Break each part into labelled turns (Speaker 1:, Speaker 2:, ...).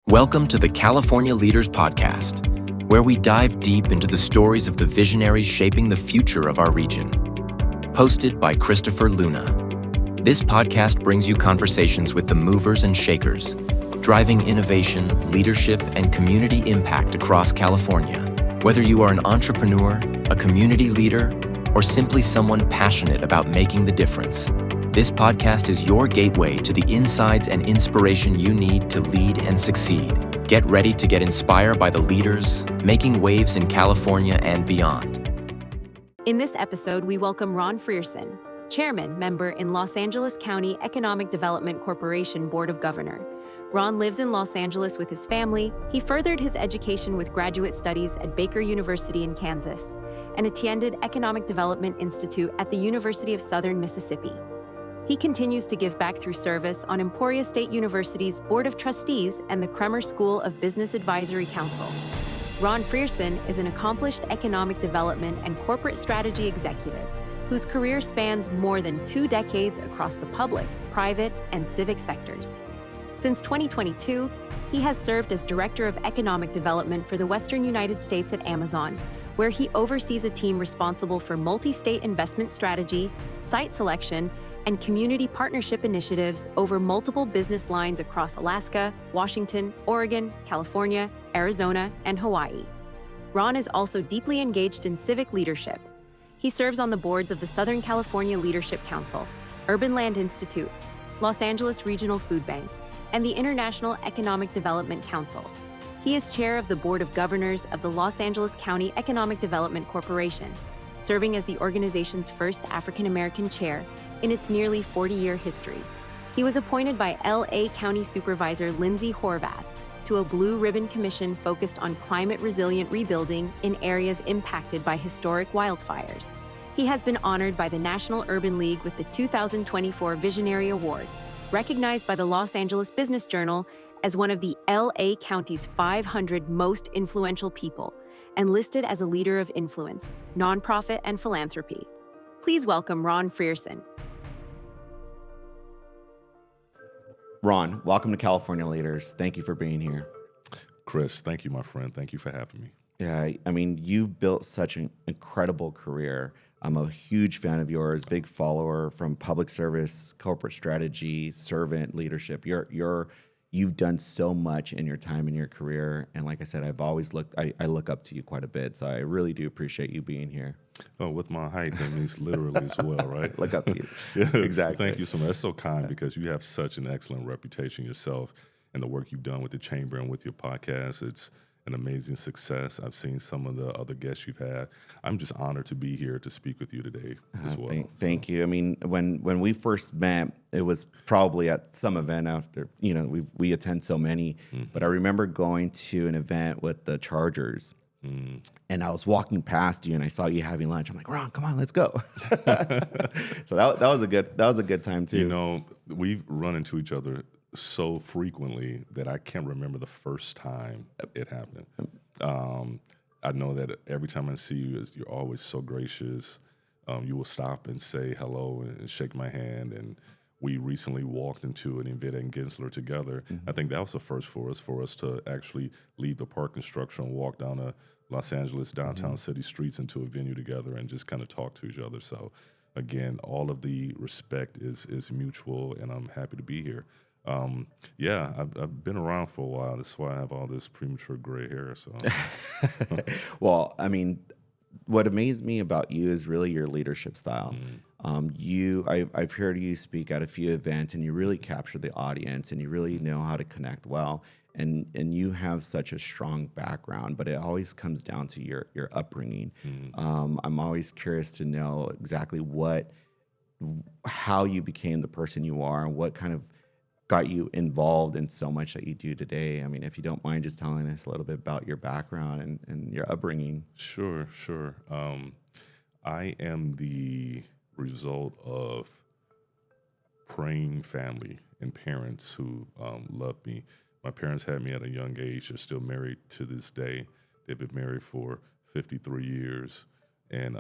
Speaker 1: Welcome to the California Leaders Podcast, where we dive deep into the stories of the visionaries shaping the future of our region. Hosted by Christopher Luna. This podcast brings you conversations with the movers and shakers, driving innovation, leadership, and community impact across California. Whether you are an entrepreneur, a community leader, or simply someone passionate about making the difference, this podcast is your gateway to the insights and inspiration you need to lead and succeed. Get ready to get inspired by the leaders making waves in California and beyond.
Speaker 2: In this episode, we welcome Ron Frierson, Chairman, Member in Los Angeles County Economic Development Corporation Board of Governors. Ron lives in Los Angeles with his family. He furthered his education with graduate studies at Baker University in Kansas and attended Economic Development Institute at the University of Southern Mississippi. He continues to give back through service on Emporia State University's Board of Trustees and the Kremer School of Business Advisory Council. Ron Frierson is an accomplished economic development and corporate strategy executive whose career spans more than 2 decades across the public, private, and civic sectors. Since 2022, he has served as Director of Economic Development for the Western United States at Amazon, where he oversees a team responsible for multi-state investment strategy, site selection, and community partnership initiatives over multiple business lines across Alaska, Washington, Oregon, California, Arizona, and Hawaii. Ron is also deeply engaged in civic leadership. He serves on the boards of the Southern California Leadership Council, Urban Land Institute, Los Angeles Regional Food Bank, and the International Economic Development Council. He is chair of the Board of Governors of the Los Angeles County Economic Development Corporation, serving as the organization's first African-American chair in its nearly 40-year history. He was appointed by LA County Supervisor Lindsay Horvath to a Blue Ribbon Commission focused on climate-resilient rebuilding in areas impacted by historic wildfires. He has been honored by the National Urban League with the 2024 Visionary Award, recognized by the Los Angeles Business Journal as one of the LA County's 500 most influential people, and listed as a leader of influence, nonprofit, and philanthropy. Please welcome Ron Frierson.
Speaker 3: Ron, welcome to California Leaders. Thank you for being here.
Speaker 4: Chris, thank you, my friend. Thank you for having me.
Speaker 3: Yeah, I mean, you've built such an incredible career. I'm a huge fan of yours, big follower from public service, corporate strategy, servant leadership. You've done so much in your time in your career, and like I said, I look up to you quite a bit. So I really do appreciate you being here.
Speaker 4: Oh, with my height, that means literally as well, right?
Speaker 3: Look up to you.
Speaker 4: Yeah,
Speaker 3: exactly.
Speaker 4: Thank you so much. That's so kind because you have such an excellent reputation yourself, and the work you've done with the chamber and with your podcast. It's an amazing success. I've seen some of the other guests you've had. I'm just honored to be here to speak with you today as well.
Speaker 3: Thank you. I mean, when we first met, it was probably at some event after, we attend so many, but I remember going to an event with the Chargers. And I was walking past you and I saw you having lunch. I'm like, Ron, come on, let's go. So that was a good time too.
Speaker 4: We've run into each other so frequently that I can't remember the first time it happened. I know that every time I see you, you're always so gracious. You will stop and say hello and shake my hand. And we recently walked into an event in Gensler together. I think that was the first for us to actually leave the parking structure and walk down a Los Angeles downtown city streets into a venue together and just kind of talk to each other. So again, all of the respect is mutual, and I'm happy to be here. I've been around for a while. That's why I have all this premature gray hair. So,
Speaker 3: well, I mean, what amazed me about you is really your leadership style. I've heard you speak at a few events, and you really capture the audience, and you really know how to connect well. And you have such a strong background, but it always comes down to your upbringing. I'm always curious to know exactly how you became the person you are, and what kind of got you involved in so much that you do today. I mean, if you don't mind just telling us a little bit about your background and your upbringing.
Speaker 4: Sure. I am the result of praying family and parents who loved me. My parents had me at a young age. They're still married to this day. They've been married for 53 years. And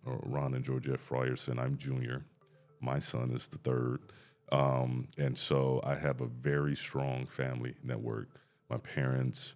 Speaker 4: Ron and Georgette Frierson, I'm junior. My son is the third. And so I have a very strong family network. my parents,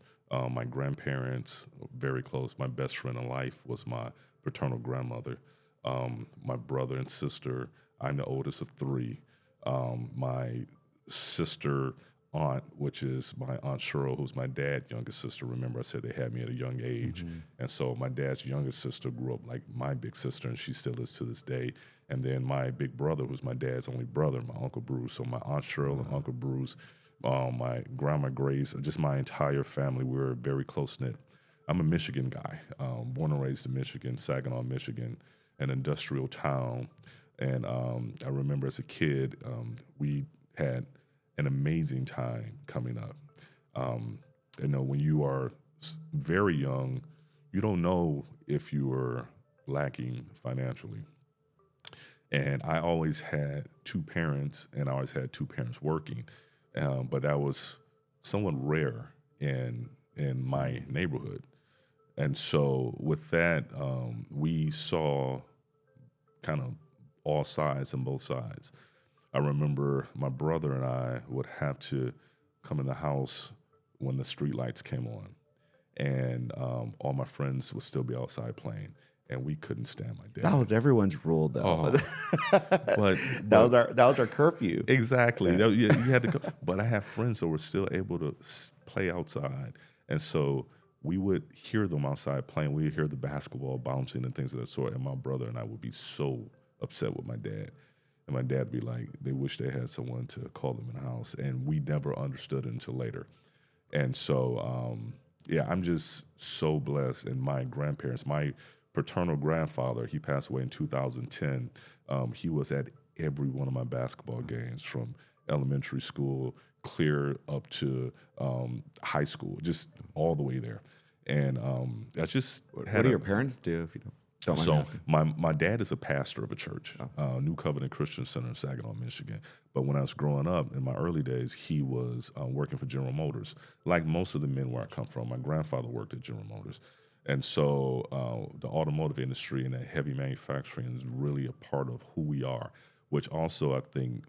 Speaker 4: my grandparents, very close. My best friend in life was my paternal grandmother, my brother and sister. I'm the oldest of three. My sister aunt, which is my Aunt Cheryl, who's my dad's youngest sister. Remember, I said they had me at a young age. And so my dad's youngest sister grew up like my big sister, and she still is to this day. And then my big brother, who's my dad's only brother, my Uncle Bruce. So my Aunt Cheryl and Uncle Bruce, my Grandma Grace, just my entire family, we were very close-knit. I'm a Michigan guy, born and raised in Michigan, Saginaw, Michigan, an industrial town. And I remember as a kid, we had an amazing time coming up. When you are very young, you don't know if you are lacking financially. And I always had two parents, and I always had two parents working, but that was somewhat rare in my neighborhood. And so with that, we saw kind of all sides and both sides. I remember my brother and I would have to come in the house when the street lights came on, and all my friends would still be outside playing, and we couldn't stand my dad.
Speaker 3: That was everyone's rule, though.
Speaker 4: But
Speaker 3: that was our curfew.
Speaker 4: Exactly. You had to go. But I have friends that were still able to play outside, and so we would hear them outside playing. We would hear the basketball bouncing and things of that sort, and my brother and I would be so upset with my dad. And my dad would be like, they wish they had someone to call them in the house. And we never understood it until later. And so, I'm just so blessed. And my grandparents, my paternal grandfather, he passed away in 2010. He was at every one of my basketball games from elementary school clear up to high school, just all the way there. And that's just...
Speaker 3: What do your parents do, if you don't?
Speaker 4: So my dad is a pastor of a church, New Covenant Christian Center in Saginaw, Michigan. But when I was growing up, in my early days, he was working for General Motors. Like most of the men where I come from, my grandfather worked at General Motors. And so the automotive industry and that heavy manufacturing is really a part of who we are, which also I think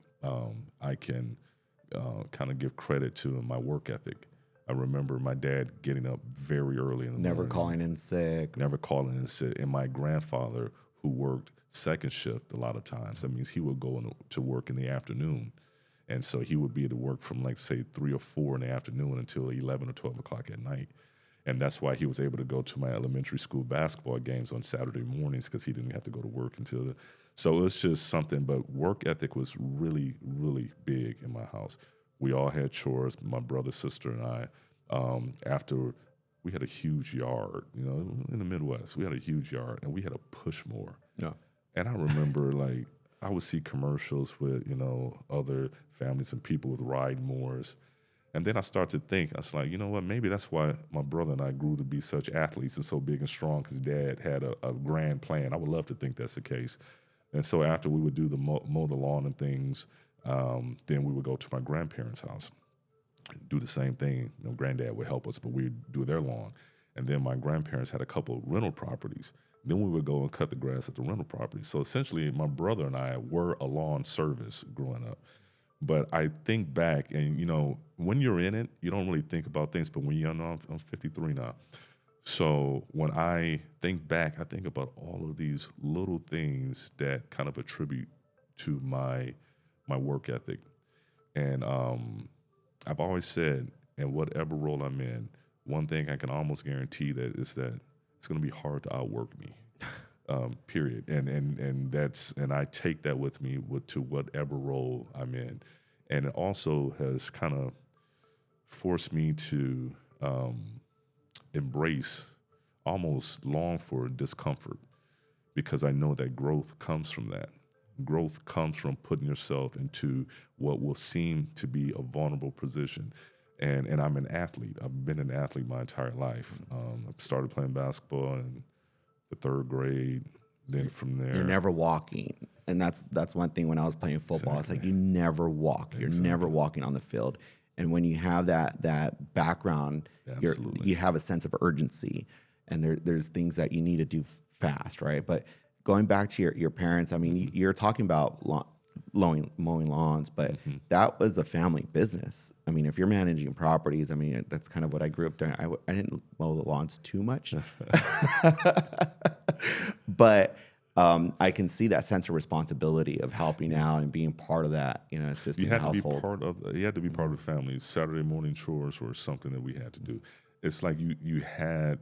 Speaker 4: I can kind of give credit to in my work ethic. I remember my dad getting up very early in the morning.
Speaker 3: Never calling in sick.
Speaker 4: And my grandfather, who worked second shift a lot of times, that means he would go to work in the afternoon. And so he would be to work from, like, say, 3 or 4 in the afternoon until 11 or 12 o'clock at night. And that's why he was able to go to my elementary school basketball games on Saturday mornings, because he didn't have to go to work until so it was just something. But work ethic was really, really big in my house. We all had chores, my brother, sister, and I. After we had a huge yard, in the Midwest, we had a huge yard, and we had a push mower.
Speaker 3: Yeah.
Speaker 4: And I remember, like, I would see commercials with, other families and people with ride mowers. And then I started to think, I was like, you know what, maybe that's why my brother and I grew to be such athletes and so big and strong, because Dad had a grand plan. I would love to think that's the case. And so after we would do the mow the lawn and things, then we would go to my grandparents' house, do the same thing. Granddad would help us, but we'd do their lawn. And then my grandparents had a couple of rental properties. Then we would go and cut the grass at the rental property. So essentially, my brother and I were a lawn service growing up. But I think back, and, when you're in it, you don't really think about things. But when you're young, I'm 53 now. So when I think back, I think about all of these little things that kind of attribute to my work ethic. And I've always said, in whatever role I'm in, one thing I can almost guarantee that is that it's going to be hard to outwork me, period. And I take that with me to whatever role I'm in. And it also has kind of forced me to embrace, almost long for discomfort, because I know that growth comes from that. Growth comes from putting yourself into what will seem to be a vulnerable position. And I'm an athlete. I've been an athlete my entire life. I started playing basketball in the 3rd grade. Then from there,
Speaker 3: you're never walking, and that's one thing. When I was playing football, It's like you never walk. You're never walking on the field. And when you have that background, you have a sense of urgency, and there's things that you need to do fast, right? But going back to your parents, I mean, you're talking about mowing lawns, but that was a family business. I mean, if you're managing properties, I mean, that's kind of what I grew up doing. I didn't mow the lawns too much, but I can see that sense of responsibility of helping out and being part of that, assisting the household.
Speaker 4: You had to be part of the family. Saturday morning chores were something that we had to do. It's like you had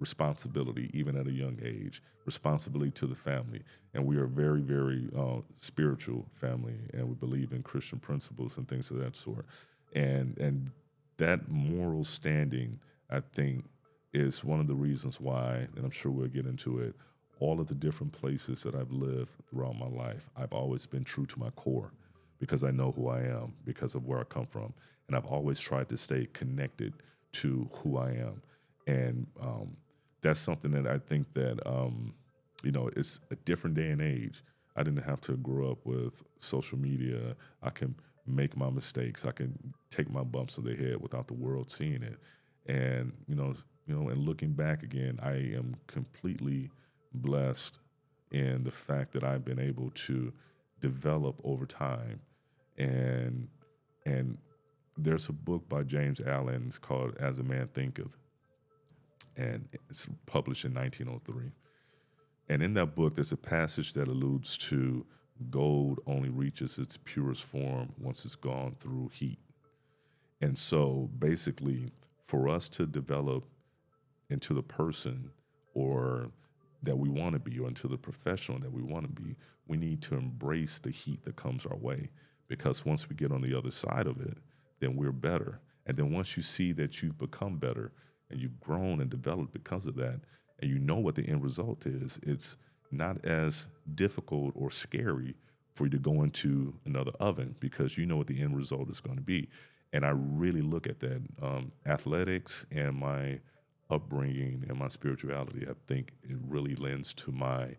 Speaker 4: responsibility, even at a young age, responsibility to the family. And we are a very, very spiritual family, and we believe in Christian principles and things of that sort. And that moral standing, I think, is one of the reasons why, and I'm sure we'll get into it, all of the different places that I've lived throughout my life, I've always been true to my core because I know who I am, because of where I come from. And I've always tried to stay connected to who I am. And that's something that I think that, it's a different day and age. I didn't have to grow up with social media. I can make my mistakes. I can take my bumps to the head without the world seeing it. And, and looking back again, I am completely blessed in the fact that I've been able to develop over time. And there's a book by James Allen. It's called As a Man Thinketh. And it's published in 1903. And in that book, there's a passage that alludes to gold only reaches its purest form once it's gone through heat. And so basically, for us to develop into the person or that we want to be, or into the professional that we want to be, we need to embrace the heat that comes our way. Because once we get on the other side of it, then we're better. And then once you see that you've become better, and you've grown and developed because of that, and you know what the end result is, it's not as difficult or scary for you to go into another oven because you know what the end result is going to be. And I really look at that. Athletics and my upbringing and my spirituality, I think it really lends to my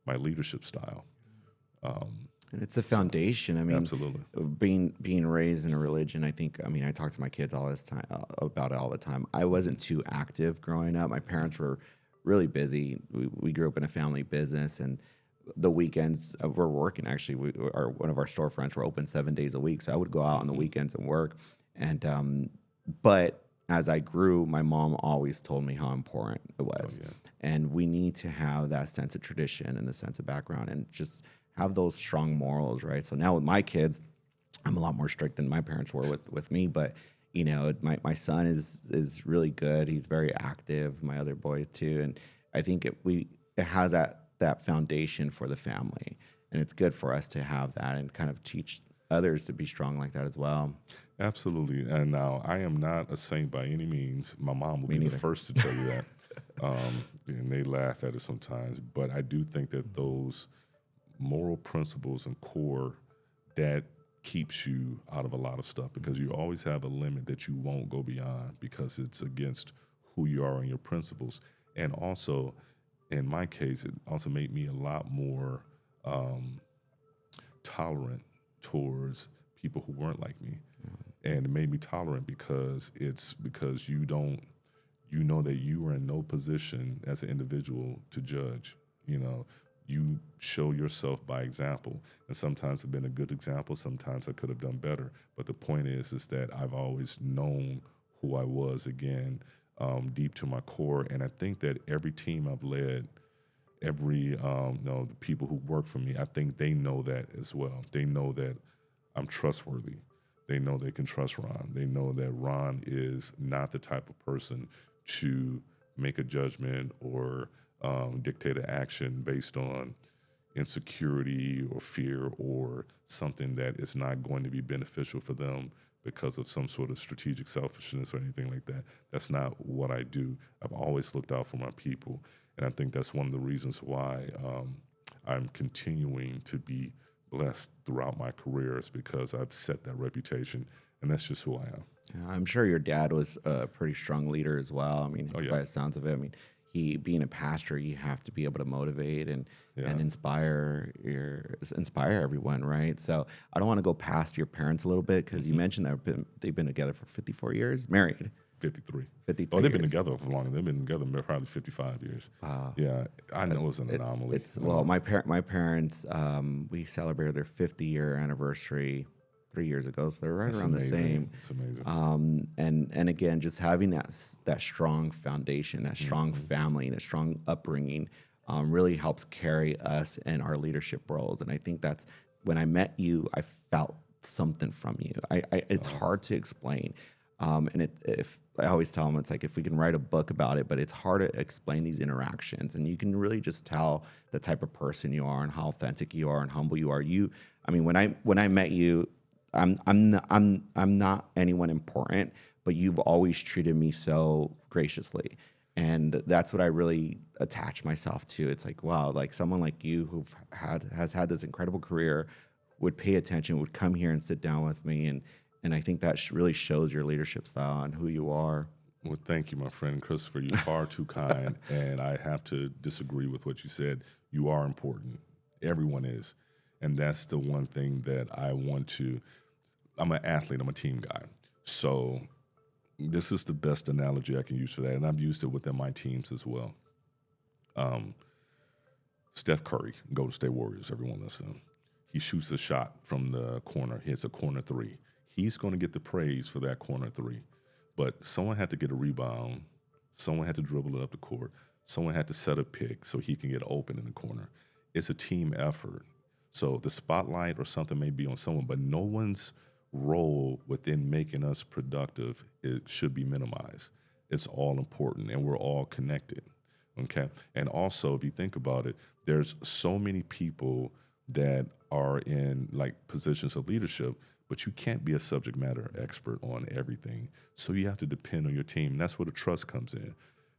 Speaker 4: leadership style.
Speaker 3: And it's a foundation. I mean,
Speaker 4: absolutely.
Speaker 3: Being raised in a religion, I talk to my kids all this time about it all the time. I wasn't too active growing up. My parents were really busy. We grew up in a family business, and the weekends we're working. Actually, one of our storefronts were open 7 days a week, so I would go out on the weekends and work. And but as I grew, my mom always told me how important it was, and we need to have that sense of tradition and the sense of background, and just have those strong morals, right? So now with my kids, I'm a lot more strict than my parents were with me, but my son is really good. He's very active. My other boy too, and I think it has that foundation for the family, and it's good for us to have that and kind of teach others to be strong like that as well.
Speaker 4: Absolutely. And now I am not a saint by any means. My mom will be the first to tell you that, and they laugh at it sometimes. But I do think that those moral principles and core, that keeps you out of a lot of stuff, because you always have a limit that you won't go beyond because it's against who you are and your principles. And also, in my case, it also made me a lot more tolerant towards people who weren't like me. And it made me tolerant because you know that you are in no position as an individual to judge. You show yourself by example, and sometimes I've been a good example. Sometimes I could have done better. But the point is that I've always known who I was, again, deep to my core. And I think that every team I've led, the people who work for me, I think they know that as well. They know that I'm trustworthy. They know they can trust Ron. They know that Ron is not the type of person to make a judgment or dictate an action based on insecurity or fear or something that is not going to be beneficial for them because of some sort of strategic selfishness or anything like that. That's not what I do. I've always looked out for my people, and I think that's one of the reasons why I'm continuing to be blessed throughout my career, is because I've set that reputation, and that's just who I am.
Speaker 3: Yeah, I'm sure your dad was a pretty strong leader as well. I mean, by the sounds of it, being a pastor, you have to be able to motivate and inspire everyone, right? So I don't want to go past your parents a little bit, because you mentioned that they've been together for 54 years, married.
Speaker 4: 53.
Speaker 3: 53
Speaker 4: Oh, they've been
Speaker 3: years.
Speaker 4: together for longer. They've been together probably 55 years.
Speaker 3: Wow.
Speaker 4: Yeah, I know it's an anomaly.
Speaker 3: Well, my parents, we celebrated their 50-year anniversary 3 years ago, so they're right
Speaker 4: That's
Speaker 3: around
Speaker 4: amazing.
Speaker 3: the same.
Speaker 4: It's amazing.
Speaker 3: And again, just having that strong foundation, that strong family, that strong upbringing, really helps carry us in our leadership roles. And I think that's when I met you, I felt something from you. It's hard to explain. And if I always tell them, it's like if we can write a book about it, but it's hard to explain these interactions, and you can really just tell the type of person you are and how authentic you are and humble you are. When I met you, I'm not anyone important, but you've always treated me so graciously, and that's what I really attach myself to. It's like, wow, like someone like you has had this incredible career would pay attention, would come here and sit down with me, and I think that really shows your leadership style and who you are.
Speaker 4: Well, thank you, my friend Christopher. You're far too kind, and I have to disagree with what you said. You are important. Everyone is. And that's the one thing that I want to – I'm an athlete. I'm a team guy. So this is the best analogy I can use for that, and I've used it within my teams as well. Steph Curry, Golden State Warriors, everyone listen. He shoots a shot from the corner, hits a corner three. He's going to get the praise for that corner three. But someone had to get a rebound. Someone had to dribble it up the court. Someone had to set a pick so he can get open in the corner. It's a team effort. So the spotlight or something may be on someone, but no one's role within making us productive, it should be minimized. It's all important, and we're all connected, okay? And also, if you think about it, there's so many people that are in, like, positions of leadership, but you can't be a subject matter expert on everything. So you have to depend on your team. And that's where the trust comes in.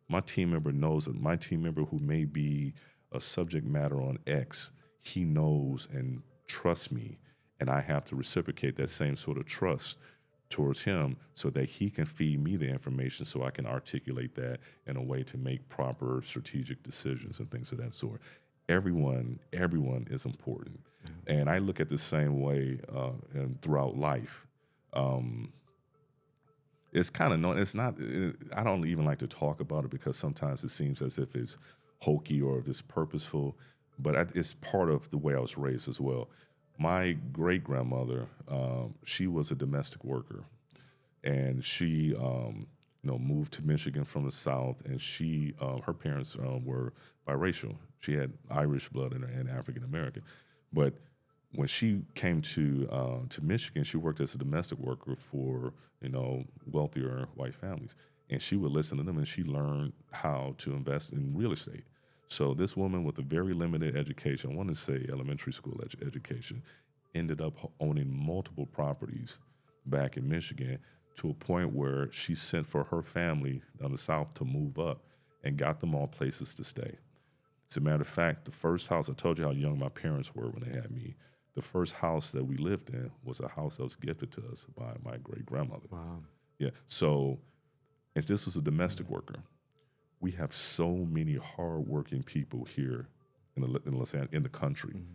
Speaker 4: My team member knows that my team member who may be a subject matter on X, he knows and trusts me. And I have to reciprocate that same sort of trust towards him so that he can feed me the information so I can articulate that in a way to make proper strategic decisions and things of that sort. Everyone is important. And I look at the same way and throughout life. It's kind of known. It's not. I don't even like to talk about it because sometimes it seems as if it's hokey or if it's purposeful. But it's part of the way I was raised as well. My great grandmother, she was a domestic worker, and she, moved to Michigan from the South, and she, her parents were biracial. She had Irish blood and African American. But when she came to Michigan, she worked as a domestic worker for, wealthier white families. And she would listen to them, and she learned how to invest in real estate. So this woman with a very limited education, I want to say elementary school education, ended up owning multiple properties back in Michigan to a point where she sent for her family down the South to move up and got them all places to stay. As a matter of fact, the first house, I told you how young my parents were when they had me. The first house that we lived in was a house that was gifted to us by my great-grandmother.
Speaker 3: Wow.
Speaker 4: Yeah, so, and this was a domestic worker. We have so many hardworking people here in the country. Mm-hmm.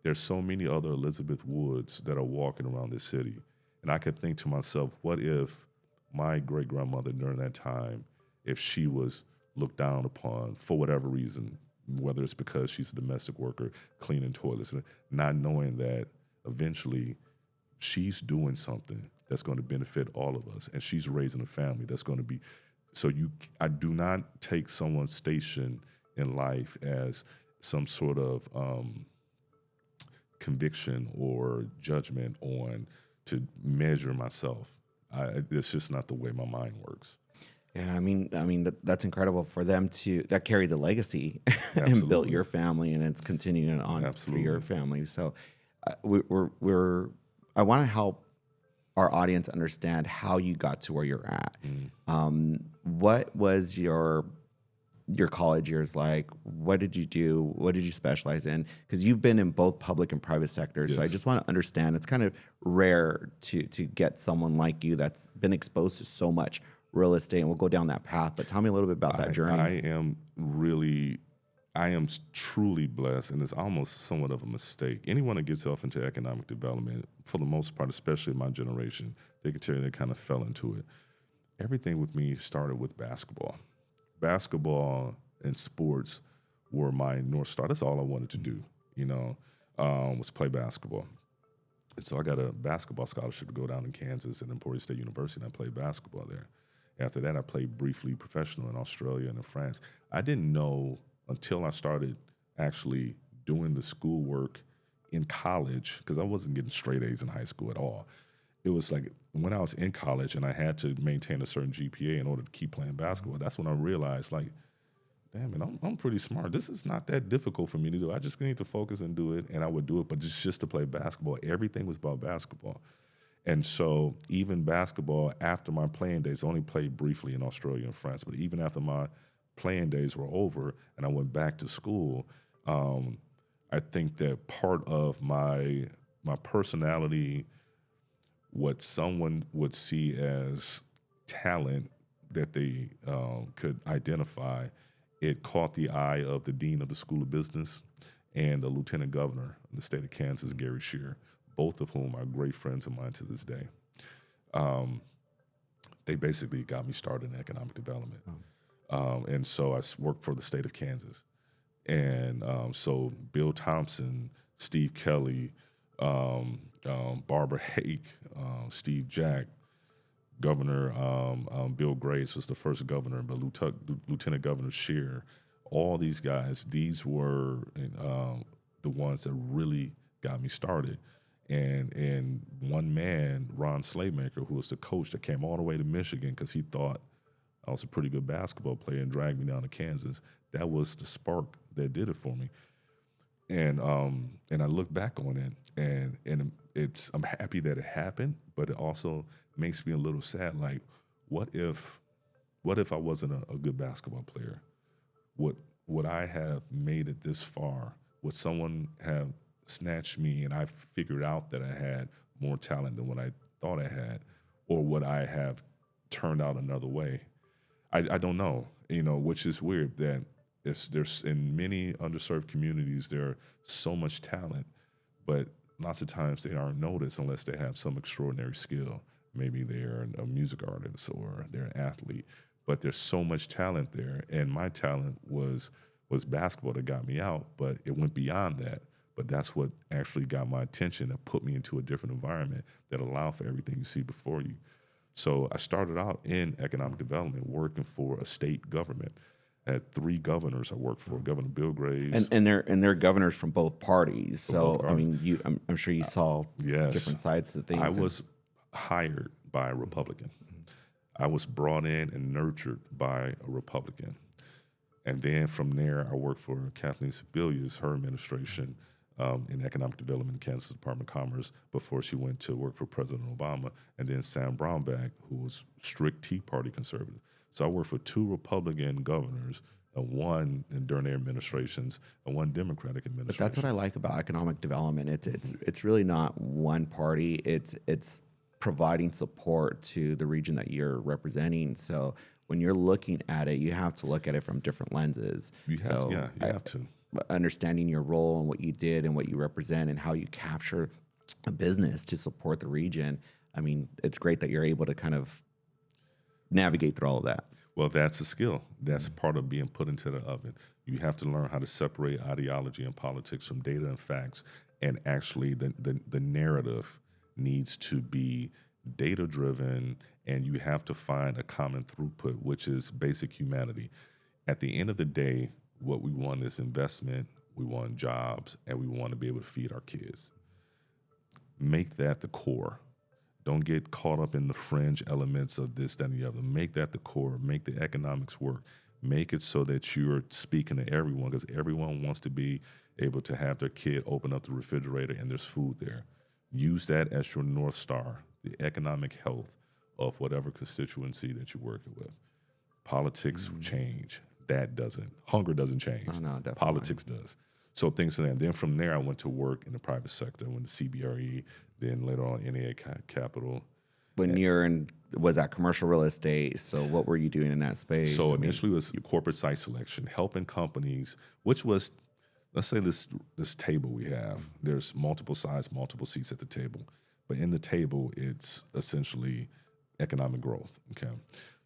Speaker 4: There's so many other Elizabeth Woods that are walking around this city. And I could think to myself, what if my great-grandmother during that time, if she was looked down upon for whatever reason, whether it's because she's a domestic worker, cleaning toilets, not knowing that eventually she's doing something that's going to benefit all of us, and she's raising a family that's going to be. So I do not take someone's station in life as some sort of conviction or judgment on to measure myself. It's just not the way my mind works.
Speaker 3: Yeah, I mean that's incredible for them that carried the legacy and built your family, and it's continuing on through your family. So I want to help our audience understand how you got to where you're at. What was your college years like? What did you do? What did you specialize in? Because you've been in both public and private sectors. Yes. So I just want to understand. It's kind of rare to get someone like you that's been exposed to so much real estate, and we'll go down that path. But tell me a little bit about that journey.
Speaker 4: I am truly blessed, and it's almost somewhat of a mistake. Anyone that gets off into economic development, for the most part, especially my generation, they can tell you they kind of fell into it. everything with me started with basketball. Basketball and sports were my North Star. That's all I wanted to do, was play basketball. And so I got a basketball scholarship to go down in Kansas at Emporia State University, and I played basketball there. After that, I played briefly professional in Australia and in France. I didn't know until I started actually doing the schoolwork in college, because I wasn't getting straight A's in high school at all. It was like when I was in college and I had to maintain a certain GPA in order to keep playing basketball, that's when I realized, like, damn it, I'm pretty smart. This is not that difficult for me to do. I just need to focus and do it, and I would do it, but just to play basketball. Everything was about basketball. And so even basketball, after my playing days, I only played briefly in Australia and France, but even after my playing days were over and I went back to school, I think that part of my personality, what someone would see as talent that they could identify, it caught the eye of the dean of the School of Business and the lieutenant governor in the state of Kansas, Gary Shear, both of whom are great friends of mine to this day. They basically got me started in economic development. And so I worked for the state of Kansas. And so Bill Thompson, Steve Kelly, Barbara Hake, Steve Jack, Governor Bill Graves was the first governor, but Lieutenant Governor Shear, all these guys, these were the ones that really got me started. And one man, Ron Slaymaker, who was the coach that came all the way to Michigan because he thought I was a pretty good basketball player and dragged me down to Kansas. That was the spark that did it for me. And I look back on it, and I'm happy that it happened, but it also makes me a little sad. Like, what if I wasn't a good basketball player? Would I have made it this far? Would someone have snatched me and I figured out that I had more talent than what I thought I had? Or would I have turned out another way? I don't know, which is weird that there's in many underserved communities, there are so much talent, but lots of times they aren't noticed unless they have some extraordinary skill. Maybe they're a music artist or they're an athlete, but there's so much talent there. And my talent was basketball that got me out, but it went beyond that. But that's what actually got my attention and put me into a different environment that allowed for everything you see before you. So I started out in economic development, working for a state government. I had 3 governors I worked for: Governor Bill Graves,
Speaker 3: and they're governors from both parties. So I mean, I'm sure you saw different sides of things.
Speaker 4: I was hired by a Republican. I was brought in and nurtured by a Republican, and then from there, I worked for Kathleen Sebelius, her administration, in economic development in Kansas Department of Commerce before she went to work for President Obama, and then Sam Brownback, who was strict Tea Party conservative. So I worked for 2 Republican governors, one during their administrations, and one Democratic administration.
Speaker 3: But that's what I like about economic development. It's really not one party. It's providing support to the region that you're representing. So when you're looking at it, you have to look at it from different lenses.
Speaker 4: You have to.
Speaker 3: Understanding your role and what you did and what you represent and how you capture a business to support the region. I mean, it's great that you're able to kind of navigate through all of that.
Speaker 4: Well, that's a skill. That's part of being put into the oven. You have to learn how to separate ideology and politics from data and facts. And actually, the narrative needs to be data-driven, and you have to find a common throughput, which is basic humanity. At the end of the day, what we want is investment, we want jobs, and we want to be able to feed our kids. Make that the core. Don't get caught up in the fringe elements of this, that, and the other. Make that the core. Make the economics work. Make it so that you're speaking to everyone, because everyone wants to be able to have their kid open up the refrigerator and there's food there. Use that as your North Star, the economic health of whatever constituency that you're working with. Politics change. That doesn't. Hunger doesn't change.
Speaker 3: No, definitely.
Speaker 4: Politics does. So things like that. Then from there, I went to work in the private sector. I went to CBRE, then later on NAA Capital.
Speaker 3: When you're in, was that commercial real estate? So what were you doing in that space?
Speaker 4: So initially it was corporate site selection, helping companies, which was, let's say this table we have, there's multiple sides, multiple seats at the table. But in the table, it's essentially economic growth. Okay.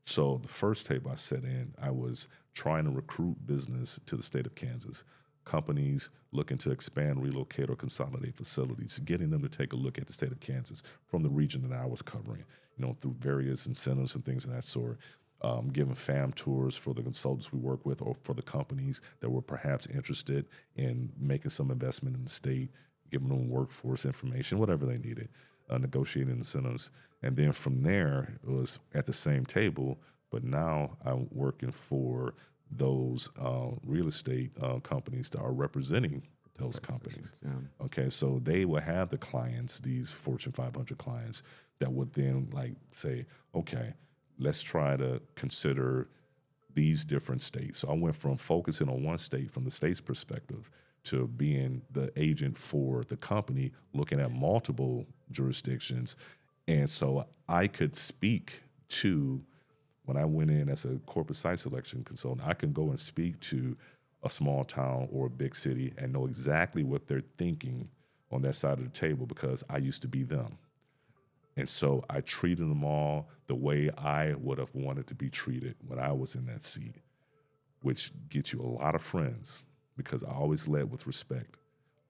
Speaker 4: So the first table I sat in, I was trying to recruit business to the state of Kansas. Companies looking to expand, relocate, or consolidate facilities, getting them to take a look at the state of Kansas from the region that I was covering, through various incentives and things of that sort. Giving fam tours for the consultants we work with or for the companies that were perhaps interested in making some investment in the state, giving them workforce information, whatever they needed, negotiating incentives. And then from there, it was at the same table, but now I'm working for those real estate companies that are representing those companies. Yeah. Okay, so they will have the clients, these Fortune 500 clients, that would then say, okay, let's try to consider these different states. So I went from focusing on one state from the state's perspective to being the agent for the company, looking at multiple jurisdictions. And so I could speak to, when I went in as a corporate site selection consultant, I can go and speak to a small town or a big city and know exactly what they're thinking on that side of the table because I used to be them. And so I treated them all the way I would have wanted to be treated when I was in that seat, which gets you a lot of friends because I always led with respect,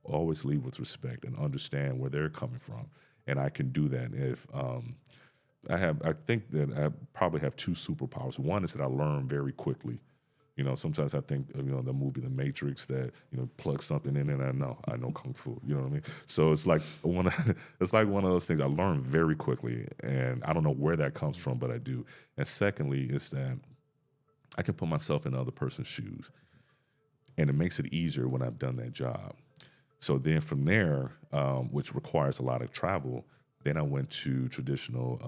Speaker 4: always lead with respect and understand where they're coming from. And I can do that if I think that I probably have two superpowers. One is that I learn very quickly. Sometimes I think, the movie The Matrix that, plug something in and I know Kung Fu, you know what I mean? So it's like one of those things I learn very quickly and I don't know where that comes from, but I do. And secondly is that I can put myself in the other person's shoes and it makes it easier when I've done that job. So then from there, which requires a lot of travel, then I went to traditional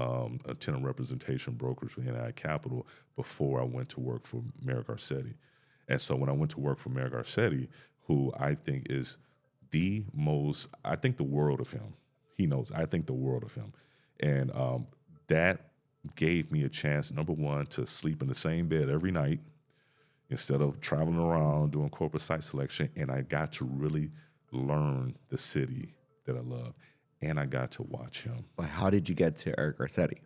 Speaker 4: tenant representation brokers for NI Capital before I went to work for Mayor Garcetti. And so when I went to work for Mayor Garcetti, who I think is I think the world of him. He knows, I think the world of him. And that gave me a chance, number one, to sleep in the same bed every night instead of traveling around doing corporate site selection. And I got to really learn the city that I love. And I got to watch him.
Speaker 3: But how did you get to Eric Garcetti?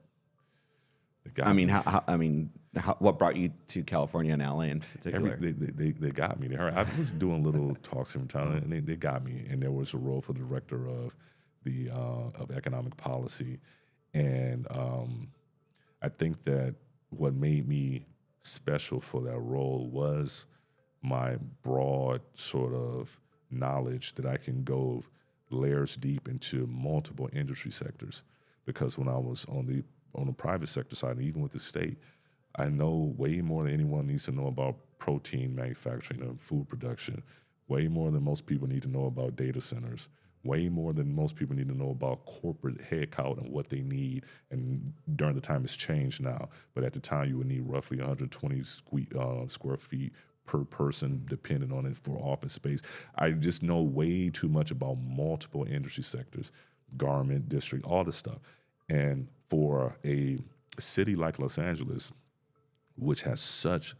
Speaker 3: What brought you to California and LA in particular?
Speaker 4: They got me there. I was doing little talks from town, and they got me. And there was a role for the director of the of economic policy. And I think that what made me special for that role was my broad sort of knowledge that I can go layers deep into multiple industry sectors. Because when I was on the private sector side, and even with the state, I know way more than anyone needs to know about protein manufacturing and food production, way more than most people need to know about data centers, way more than most people need to know about corporate headcount and what they need. And during the time, it's changed now. But at the time, you would need roughly 120 square feet per person, depending on it, for office space. I just know way too much about multiple industry sectors, garment, district, all this stuff. And for a city like Los Angeles, which has such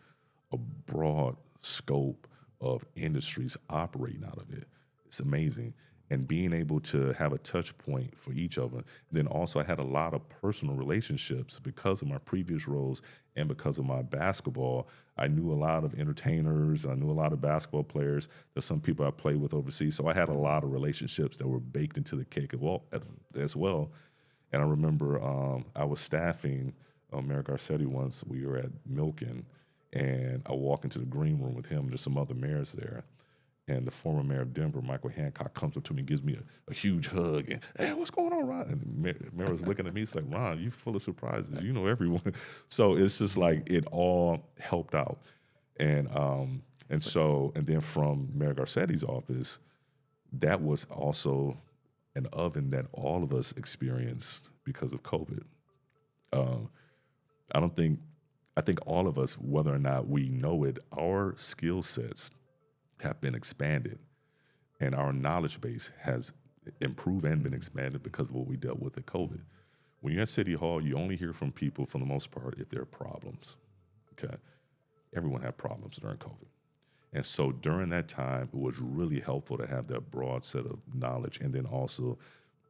Speaker 4: a broad scope of industries operating out of it, it's amazing. And being able to have a touch point for each of them. Then also I had a lot of personal relationships because of my previous roles and because of my basketball. I knew a lot of entertainers. I knew a lot of basketball players. There's some people I played with overseas. So I had a lot of relationships that were baked into the cake as well. And I remember I was staffing Mayor Garcetti once. We were at Milken, and I walk into the green room with him and there's some other mayors there. And the former mayor of Denver, Michael Hancock, comes up to me and gives me a huge hug. And, hey, what's going on, Ron? And the mayor was looking at me. He's like, Ron, you're full of surprises. You know everyone. So it's just like it all helped out. And then from Mayor Garcetti's office, that was also an oven that all of us experienced because of COVID. I think all of us, whether or not we know it, our skill sets have been expanded, and our knowledge base has improved and been expanded because of what we dealt with at COVID. When you're at City Hall, you only hear from people, for the most part, if there are problems. Okay, everyone had problems during COVID, and so during that time, it was really helpful to have that broad set of knowledge, and then also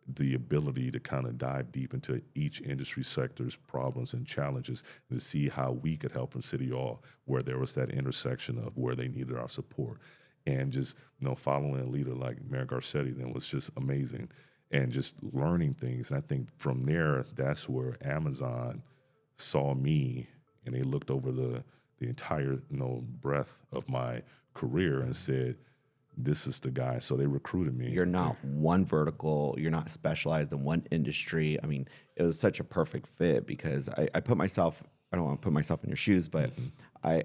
Speaker 4: the ability to kind of dive deep into each industry sector's problems and challenges and to see how we could help from City Hall where there was that intersection of where they needed our support. And just, following a leader like Mayor Garcetti then was just amazing. And just learning things. And I think from there, that's where Amazon saw me and they looked over the entire, breadth of my career and said, this is the guy. So they recruited me.
Speaker 3: You're not one vertical. You're not specialized in one industry. I mean, it was such a perfect fit because I put myself, I don't want to put myself in your shoes, but I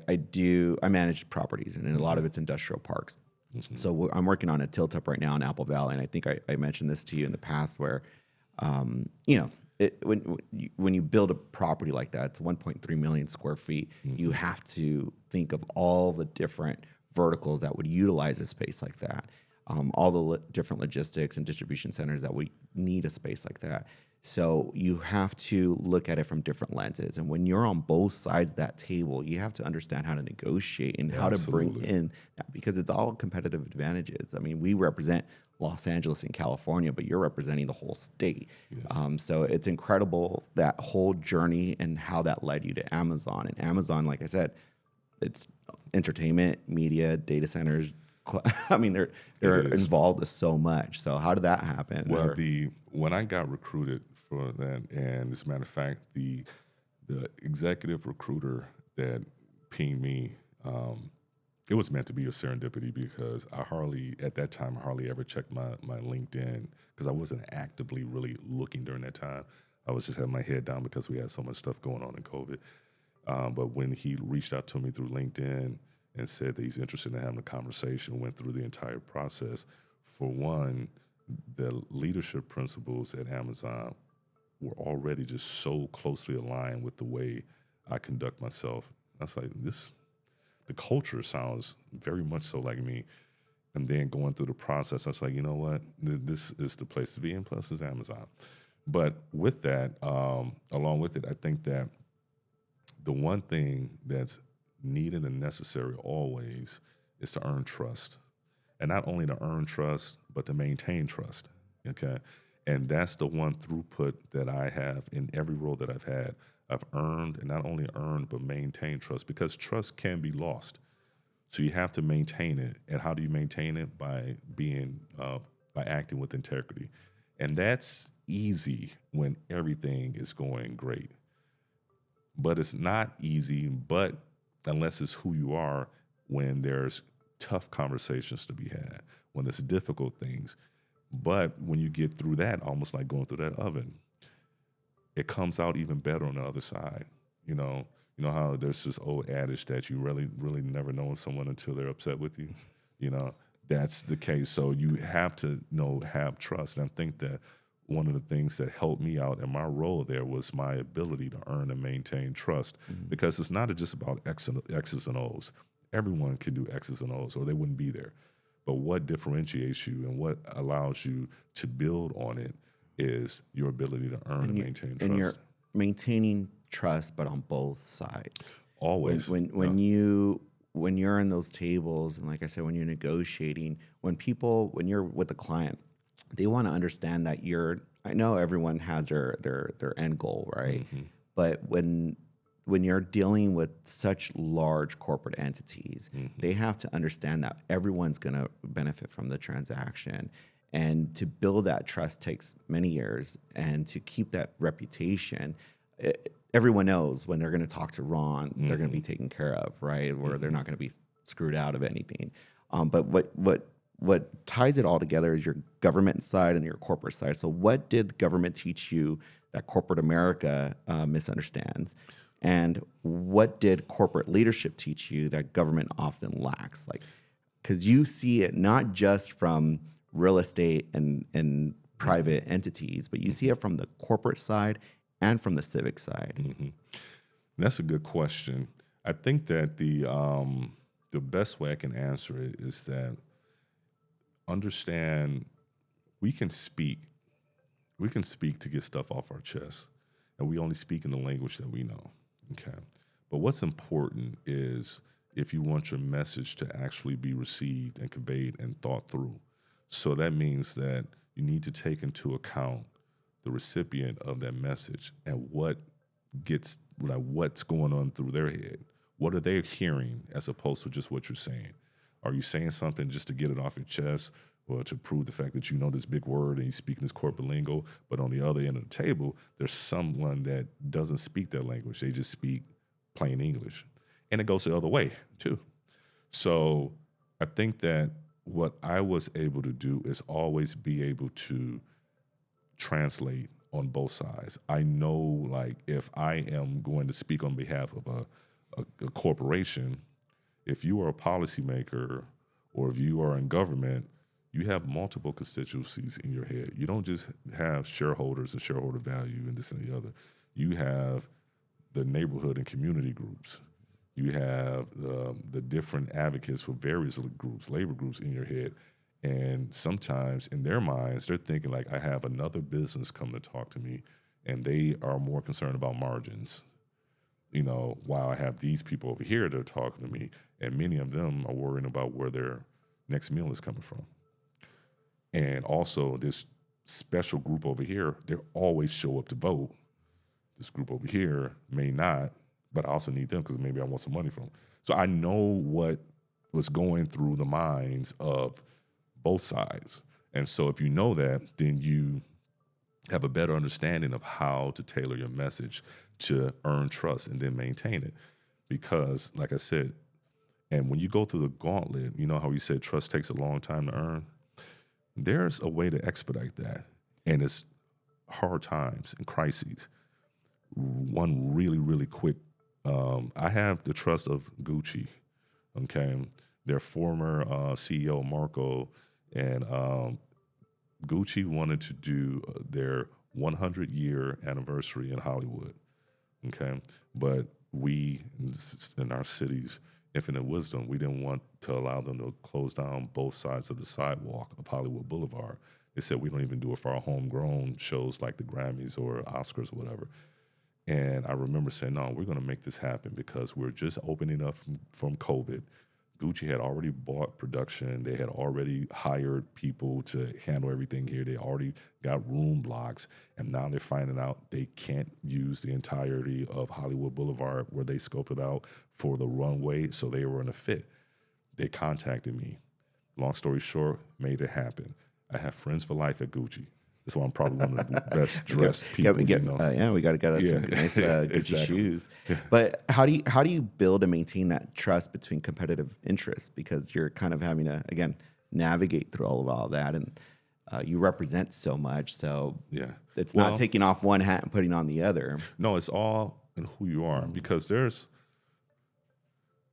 Speaker 3: manage properties and a lot of it's industrial parks. So I'm working on a tilt up right now in Apple Valley. And I think I mentioned this to you in the past where, when you build a property like that, it's 1.3 million square feet. You have to think of all the different verticals that would utilize a space like that, all the different logistics and distribution centers that would need a space like that. So you have to look at it from different lenses. And when you're on both sides of that table, you have to understand how to negotiate and how to bring in that, because it's all competitive advantages. I mean, we represent Los Angeles and California, but you're representing the whole state. Yes. So it's incredible, that whole journey and how that led you to Amazon. And Amazon, like I said, it's entertainment, media, data centers. I mean, they're involved with so much. So how did that happen?
Speaker 4: Well, when I got recruited for that, and as a matter of fact, the executive recruiter that pinged me, it was meant to be a serendipity because at that time, I hardly ever checked my LinkedIn because I wasn't actively really looking during that time. I was just having my head down because we had so much stuff going on in COVID. But when he reached out to me through LinkedIn and said that he's interested in having a conversation, went through the entire process. For one, the leadership principles at Amazon were already just so closely aligned with the way I conduct myself. I was like, the culture sounds very much so like me. And then going through the process, I was like, you know what? This is the place to be, and plus it's Amazon. But with that, along with it, I think that the one thing that's needed and necessary always is to earn trust. And not only to earn trust, but to maintain trust, okay? And that's the one throughput that I have in every role that I've had. I've earned, and not only earned, but maintained trust, because trust can be lost. So you have to maintain it. And how do you maintain it? By acting with integrity. And that's easy when everything is going great. But it's not easy, unless it's who you are, when there's tough conversations to be had, when it's difficult things. But when you get through that, almost like going through that oven, it comes out even better on the other side. You know how there's this old adage that you really, really never know someone until they're upset with you? That's the case. So you have to have trust. And I think that one of the things that helped me out in my role there was my ability to earn and maintain trust, because it's not just about X's and O's. Everyone can do X's and O's or they wouldn't be there. But what differentiates you and what allows you to build on it is your ability to earn and maintain trust.
Speaker 3: And you're maintaining trust, but on both sides.
Speaker 4: Always.
Speaker 3: When you're in those tables, and like I said, when you're negotiating, when you're with a client, they want to understand that I know everyone has their end goal, right? Mm-hmm. But when you're dealing with such large corporate entities, they have to understand that everyone's going to benefit from the transaction. And to build that trust takes many years. And to keep that reputation, everyone knows when they're going to talk to Ron, they're going to be taken care of, right? Or they're not going to be screwed out of anything. But what ties it all together is your government side and your corporate side. So what did government teach you that corporate America misunderstands? And what did corporate leadership teach you that government often lacks? Because you see it not just from real estate and private entities, but you see it from the corporate side and from the civic side. Mm-hmm.
Speaker 4: That's a good question. I think that the best way I can answer it is that understand we can speak to get stuff off our chest, and we only speak in the language that we know. Okay. But what's important is if you want your message to actually be received and conveyed and thought through. So that means that you need to take into account the recipient of that message and what's going on through their head. What are they hearing as opposed to just what you're saying? Are you saying something just to get it off your chest or to prove the fact that you know this big word and you speak this corporate lingo, but on the other end of the table, there's someone that doesn't speak that language. They just speak plain English. And it goes the other way, too. So I think that what I was able to do is always be able to translate on both sides. I know, like, if I am going to speak on behalf of a corporation, if you are a policymaker or if you are in government, you have multiple constituencies in your head. You don't just have shareholders and shareholder value and this and the other. You have the neighborhood and community groups. You have the different advocates for various groups, labor groups in your head. And sometimes in their minds, they're thinking like, I have another business come to talk to me, and they are more concerned about margins. You know, while I have these people over here that are talking to me, and many of them are worrying about where their next meal is coming from. And also this special group over here, they always show up to vote. This group over here may not, but I also need them because maybe I want some money from them. So I know what was going through the minds of both sides. And so if you know that, then you have a better understanding of how to tailor your message to earn trust and then maintain it. Because, like I said, and when you go through the gauntlet, you know how you said trust takes a long time to earn? There's a way to expedite that. And it's hard times and crises. One really, really quick, I have the trust of Gucci, okay? Their former CEO, Marco, and Gucci wanted to do their 100-year anniversary in Hollywood, okay? But we, in our city's infinite wisdom, we didn't want to allow them to close down both sides of the sidewalk of Hollywood Boulevard. They said we don't even do it for our homegrown shows like the Grammys or Oscars or whatever. And I remember saying, no, we're going to make this happen because we're just opening up from COVID. Gucci had already bought production. They had already hired people to handle everything here. They already got room blocks. And now they're finding out they can't use the entirety of Hollywood Boulevard where they scoped it out for the runway, so they were in a fit. They contacted me. Long story short, made it happen. I have friends for life at Gucci. That's why I'm probably one of the best dressed people. We got
Speaker 3: to get us some nice Gucci
Speaker 4: exactly.
Speaker 3: shoes. But how do you build and maintain that trust between competitive interests? Because you're kind of having to, again, navigate through all of that, and you represent so much. So it's not taking off one hat and putting on the other.
Speaker 4: No, it's all in who you are, because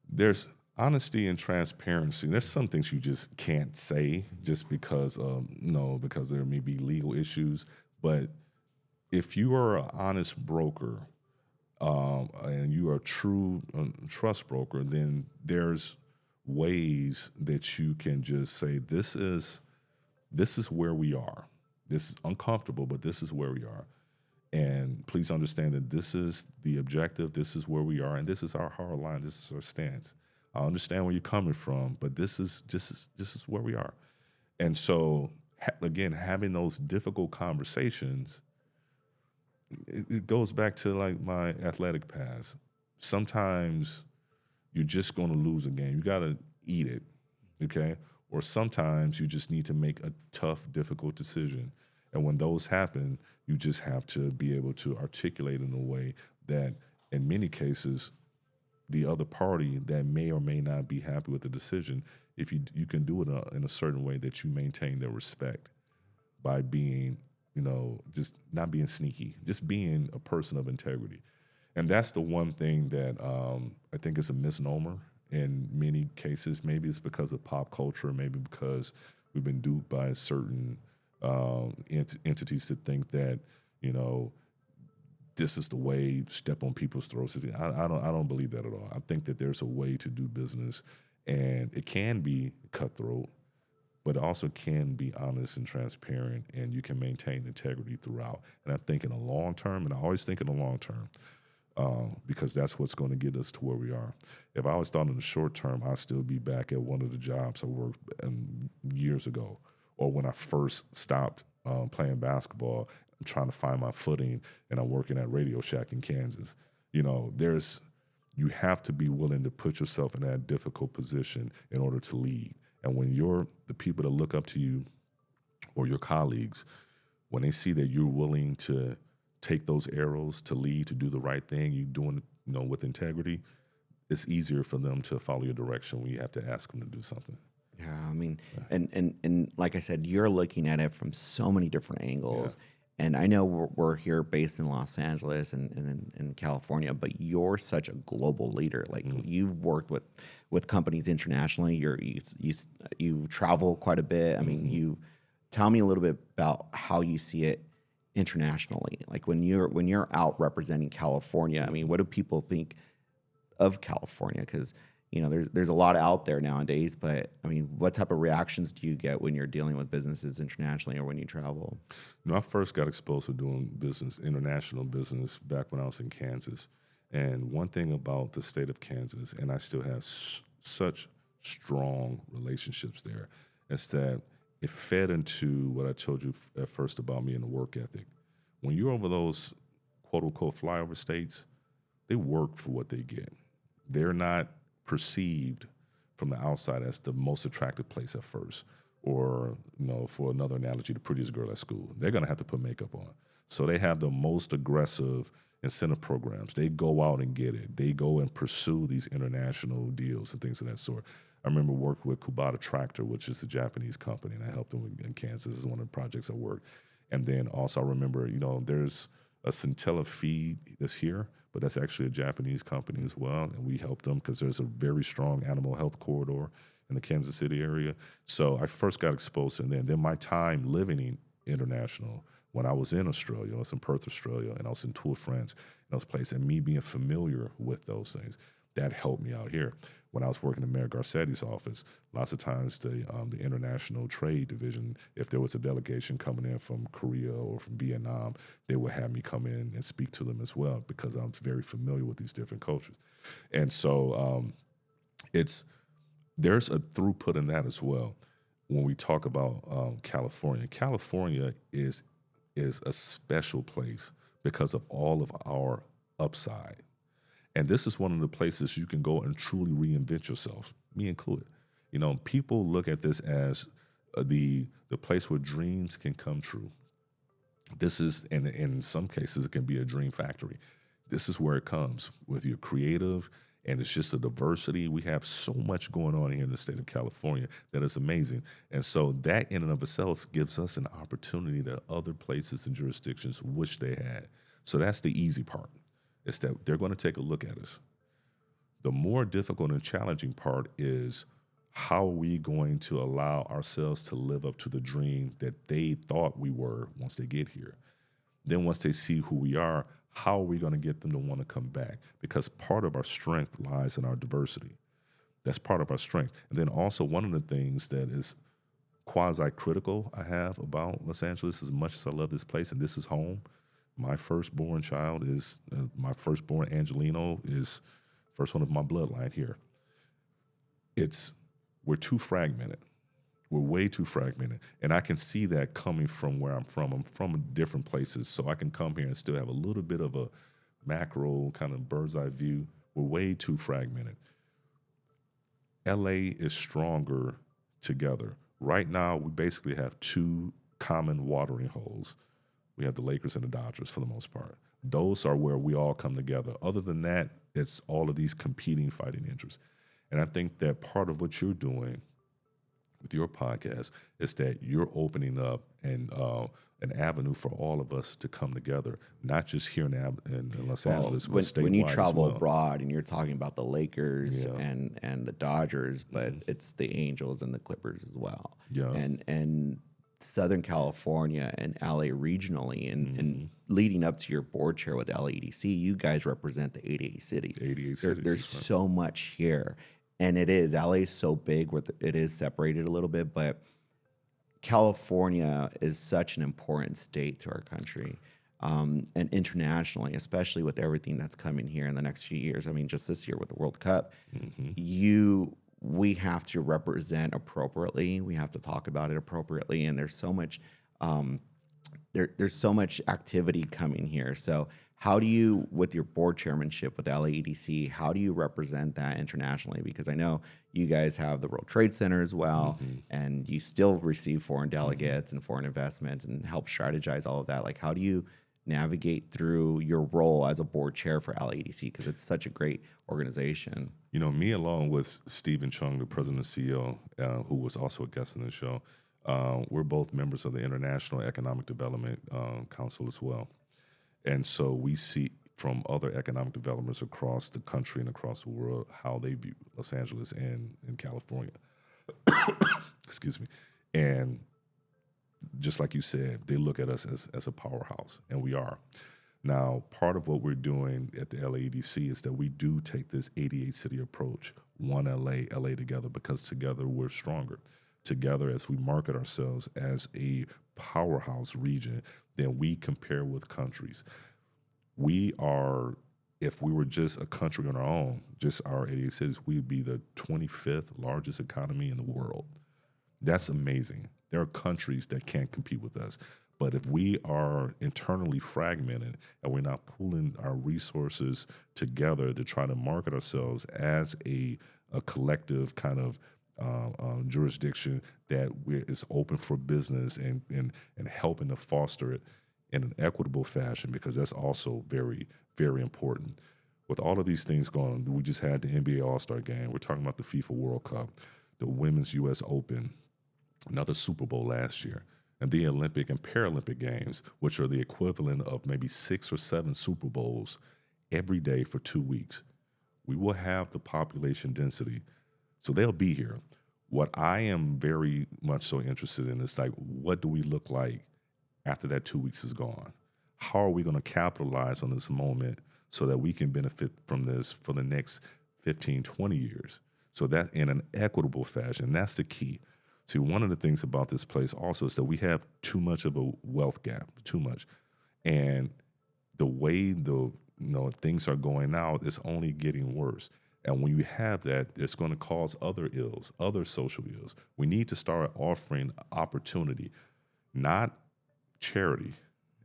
Speaker 4: there's honesty and transparency. There's some things you just can't say just because because there may be legal issues. But if you are an honest broker and you are a true trust broker, then there's ways that you can just say, this is where we are. This is uncomfortable, but this is where we are. And please understand that this is the objective, this is where we are, and this is our hard line, this is our stance. I understand where you're coming from, but this is where we are. And so, again, having those difficult conversations, it goes back to like my athletic past. Sometimes you're just going to lose a game. You got to eat it, okay? Or sometimes you just need to make a tough, difficult decision. And when those happen, you just have to be able to articulate in a way that, in many cases, the other party that may or may not be happy with the decision, if you can do it in a certain way that you maintain their respect by being, just not being sneaky, just being a person of integrity. And that's the one thing that I think is a misnomer in many cases. Maybe it's because of pop culture, maybe because we've been duped by certain entities to think that, this is the way, step on people's throats. I don't believe that at all. I think that there's a way to do business, and it can be cutthroat, but it also can be honest and transparent, and you can maintain integrity throughout. And I think in the long term, and I always think in the long term, because that's what's going to get us to where we are. If I always thought in the short term, I'd still be back at one of the jobs I worked years ago, or when I first stopped playing basketball, I'm trying to find my footing, and I'm working at Radio Shack in Kansas. You know, you have to be willing to put yourself in that difficult position in order to lead. And when the people that look up to you or your colleagues, when they see that you're willing to take those arrows, to lead, to do the right thing, you're doing it, with integrity, it's easier for them to follow your direction when you have to ask them to do something.
Speaker 3: Yeah, I mean, and like I said, you're looking at it from so many different angles. Yeah. And I know we're here based in Los Angeles and in California, but you're such a global leader. Like you've worked with companies internationally. You travel quite a bit. I mean, you tell me a little bit about how you see it internationally. Like when you're out representing California, I mean, what do people think of California? Because there's a lot out there nowadays, but I mean, what type of reactions do you get when you're dealing with businesses internationally or when you travel?
Speaker 4: I first got exposed to doing international business back when I was in Kansas. And one thing about the state of Kansas, and I still have such strong relationships there, is that it fed into what I told you at first about me and the work ethic. When you're over those quote unquote flyover states, they work for what they get. They're not perceived from the outside as the most attractive place at first, or for another analogy, the prettiest girl at school. They're going to have to put makeup on. So they have the most aggressive incentive programs. They go out and get it. They go and pursue these international deals and things of that sort. I remember working with Kubota Tractor, which is a Japanese company, and I helped them in Kansas. This is one of the projects I worked. And then also I remember, there's a Centella feed that's here, but that's actually a Japanese company as well, and we help them because there's a very strong animal health corridor in the Kansas City area. So I first got exposed to it, and then my time living international, when I was in Australia, I was in Perth, Australia, and I was in Tour France, and those places, and me being familiar with those things, that helped me out here. When I was working in Mayor Garcetti's office, lots of times the international trade division, if there was a delegation coming in from Korea or from Vietnam, they would have me come in and speak to them as well because I'm very familiar with these different cultures. And so there's a throughput in that as well. When we talk about California is a special place because of all of our upside. And this is one of the places you can go and truly reinvent yourself, me included. People look at this as the place where dreams can come true. This is, and in some cases, it can be a dream factory. This is where it comes with your creative, and it's just a diversity. We have so much going on here in the state of California that is amazing. And so that in and of itself gives us an opportunity that other places and jurisdictions wish they had. So that's the easy part. It's that they're going to take a look at us. The more difficult and challenging part is how are we going to allow ourselves to live up to the dream that they thought we were once they get here. Then once they see who we are, how are we going to get them to want to come back? Because part of our strength lies in our diversity. That's part of our strength. And then also one of the things that is quasi-critical I have about Los Angeles, as much as I love this place and this is home, my firstborn child is, my firstborn Angelino is first one of my bloodline here. We're too fragmented. We're way too fragmented. And I can see that coming from where I'm from. I'm from different places, so I can come here and still have a little bit of a macro kind of bird's eye view. We're way too fragmented. LA is stronger together. Right now, we basically have two common watering holes. We have the Lakers and the Dodgers for the most part. Those are where we all come together. Other than that, it's all of these competing, fighting interests. And I think that part of what you're doing with your podcast is that you're opening up an avenue for all of us to come together, not just here in Los Angeles, but statewide
Speaker 3: when you travel
Speaker 4: as well.
Speaker 3: abroad and you're talking about the Lakers and the Dodgers, but it's the Angels and the Clippers as well. Yeah. And Southern California and LA regionally, and leading up to your board chair with LAEDC, you guys represent the 88 cities.
Speaker 4: 88 cities.
Speaker 3: There's so much here. And LA is so big where it is separated a little bit, but California is such an important state to our country. And internationally, especially with everything that's coming here in the next few years. I mean, just this year with the World Cup, you we have to represent appropriately. We have to talk about it appropriately. And there's so much, there's so much activity coming here. So how do you, with your board chairmanship with LAEDC, how do you represent that internationally? Because I know you guys have the World Trade Center as well, and you still receive foreign delegates and foreign investments and help strategize all of that. Like, how do you navigate through your role as a board chair for LAEDC? Because it's such a great organization.
Speaker 4: You know, me along with Stephen Chung, the president and CEO, who was also a guest on the show, we're both members of the International Economic Development Council as well. And so we see from other economic developers across the country and across the world how they view Los Angeles and California. Excuse me. And just like you said, they look at us as a powerhouse, and we are. Now, part of what we're doing at the LAEDC is that we do take this 88-city approach, one LA together, because together we're stronger. Together, as we market ourselves as a powerhouse region, then we compare with countries. We are, if we were just a country on our own, just our 88 cities, we'd be the 25th largest economy in the world. That's amazing. There are countries that can't compete with us. But if we are internally fragmented and we're not pooling our resources together to try to market ourselves as a collective kind of jurisdiction that is open for business and helping to foster it in an equitable fashion, because that's also very, very important. With all of these things going on, we just had the NBA All-Star Game. We're talking about the FIFA World Cup, the Women's U.S. Open, another Super Bowl last year, and the Olympic and Paralympic Games, which are the equivalent of maybe 6 or 7 Super Bowls every day for 2 weeks. We will have the population density, so they'll be here. What I am very much so interested in is, like, what do we look like after that 2 weeks is gone? How are we going to capitalize on this moment so that we can benefit from this for the next 15, 20 years? So that in an equitable fashion, that's the key. See, one of the things about this place also is that we have too much of a wealth gap, too much. And the way things are going now, it's only getting worse. And when you have that, it's going to cause other ills, other social ills. We need to start offering opportunity, not charity,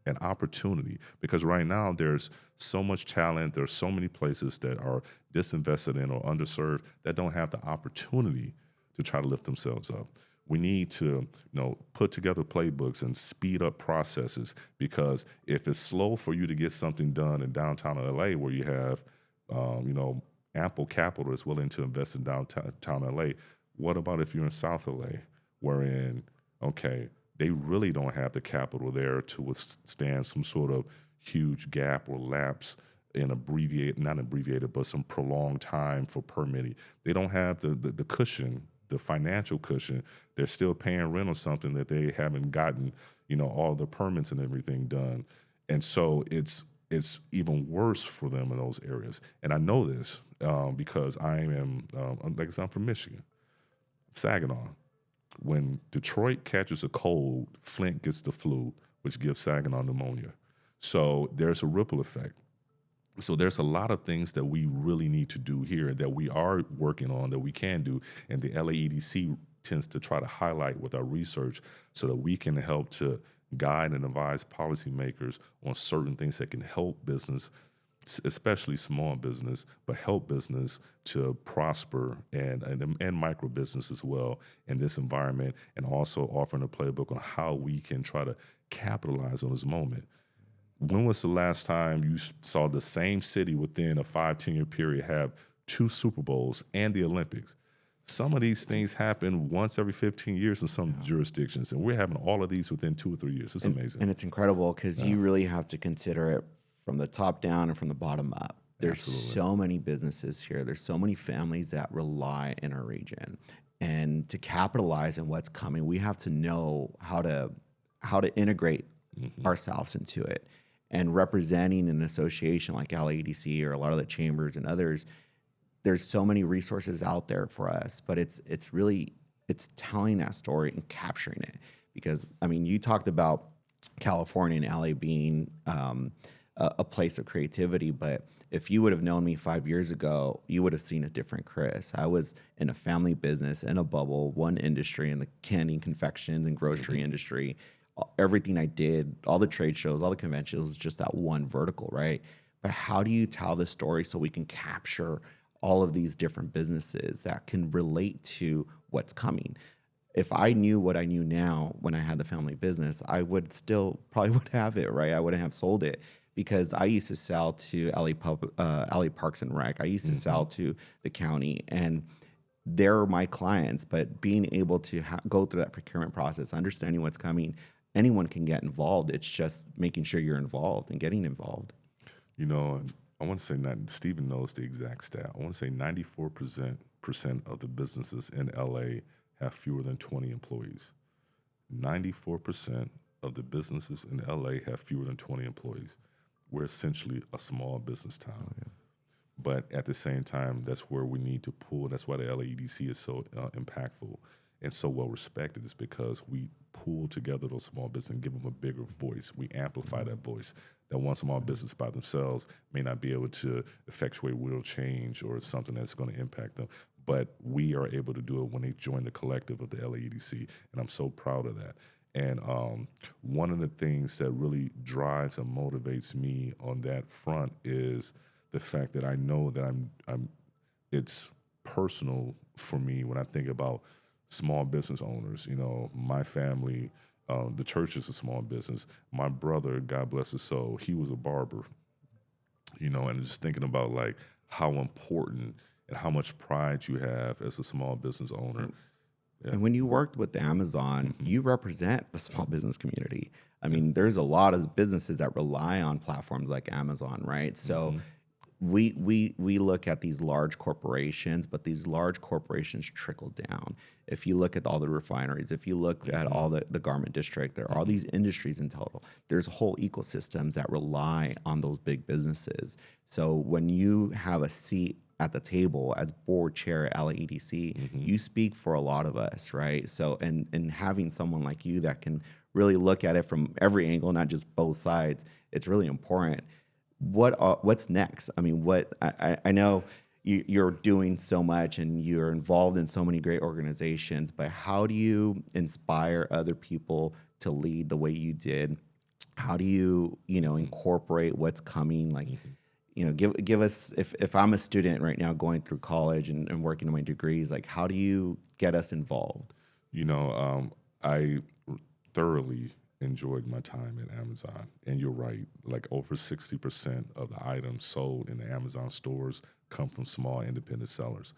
Speaker 4: an opportunity. Because right now there's so much talent, there's so many places that are disinvested in or underserved that don't have the opportunity to try to lift themselves up. We need to, put together playbooks and speed up processes, because if it's slow for you to get something done in downtown LA, where you have, ample capital that's willing to invest in downtown LA, what about if you're in South LA, wherein, they really don't have the capital there to withstand some sort of huge gap or lapse in some prolonged time for permitting. They don't have the cushion, the financial cushion. They're still paying rent on something that they haven't gotten, all the permits and everything done. And so it's even worse for them in those areas. And I know this because I'm from Michigan, Saginaw. When Detroit catches a cold, Flint gets the flu, which gives Saginaw pneumonia. So there's a ripple effect. So there's a lot of things that we really need to do here that we are working on, that we can do, and the LAEDC tends to try to highlight with our research so that we can help to guide and advise policymakers on certain things that can help business, especially small business, but help business to prosper and micro business as well in this environment, and also offering a playbook on how we can try to capitalize on this moment. When was the last time you saw the same city within a 5-10 year period have 2 Super Bowls and the Olympics? Some of these things happen once every 15 years in some jurisdictions, and we're having all of these within 2 or 3 years. It's amazing.
Speaker 3: And it's incredible because you really have to consider it from the top down and from the bottom up. There's so many businesses here. There's so many families that rely in our region. And to capitalize on what's coming, we have to know how to integrate ourselves into it. And representing an association like LAEDC or a lot of the chambers and others, there's so many resources out there for us, but it's telling that story and capturing it. Because, you talked about California and LA being a place of creativity. But if you would have known me 5 years ago, you would have seen a different Chris. I was in a family business, in a bubble, one industry, in the candy, confections, and grocery industry. Everything I did, all the trade shows, all the conventions, was just that one vertical, right? But how do you tell the story so we can capture all of these different businesses that can relate to what's coming? If I knew what I knew now when I had the family business, I would still probably would have it, right? I wouldn't have sold it, because I used to sell to LA Parks and Rec. I used to sell to the county, and they're my clients. But being able to go through that procurement process, understanding what's coming, anyone can get involved. It's just making sure you're involved and getting involved.
Speaker 4: You know, I want to say Stephen knows the exact stat. I want to say 94% of the businesses in LA have fewer than 20 employees. 94% of the businesses in LA have fewer than 20 employees. We're essentially a small business town. Okay. But at the same time, that's where we need to pull. That's why the LAEDC is so impactful and so well respected, is because we pull together those small businesses and give them a bigger voice. We amplify that voice. That one small business by themselves may not be able to effectuate real change or something that's going to impact them, but we are able to do it when they join the collective of the LAEDC, and I'm so proud of that. And one of the things that really drives and motivates me on that front is the fact that I know that it's personal for me when I think about small business owners. You know, my family, the church is a small business. My brother, God bless his soul, he was a barber. You know, and just thinking about like how important and how much pride you have as a small business owner. Yeah.
Speaker 3: And when you worked with Amazon, you represent the small business community. I mean, there's a lot of businesses that rely on platforms like Amazon, right? So we look at these large corporations, but these large corporations trickle down. If you look at all the refineries, if you look at all the garment district, there are all these industries in total. There's whole ecosystems that rely on those big businesses. So when you have a seat at the table as board chair at LAEDC, you speak for a lot of us, right? So, and having someone like you that can really look at it from every angle, not just both sides, it's really important. What's next? I mean, I know you're doing so much and you're involved in so many great organizations, but how do you inspire other people to lead the way you did? How do you, incorporate what's coming? Like, give us, if I'm a student right now going through college and working on my degrees, like how do you get us involved?
Speaker 4: I thoroughly enjoyed my time at Amazon. And you're right, like over 60% of the items sold in the Amazon stores come from small independent sellers,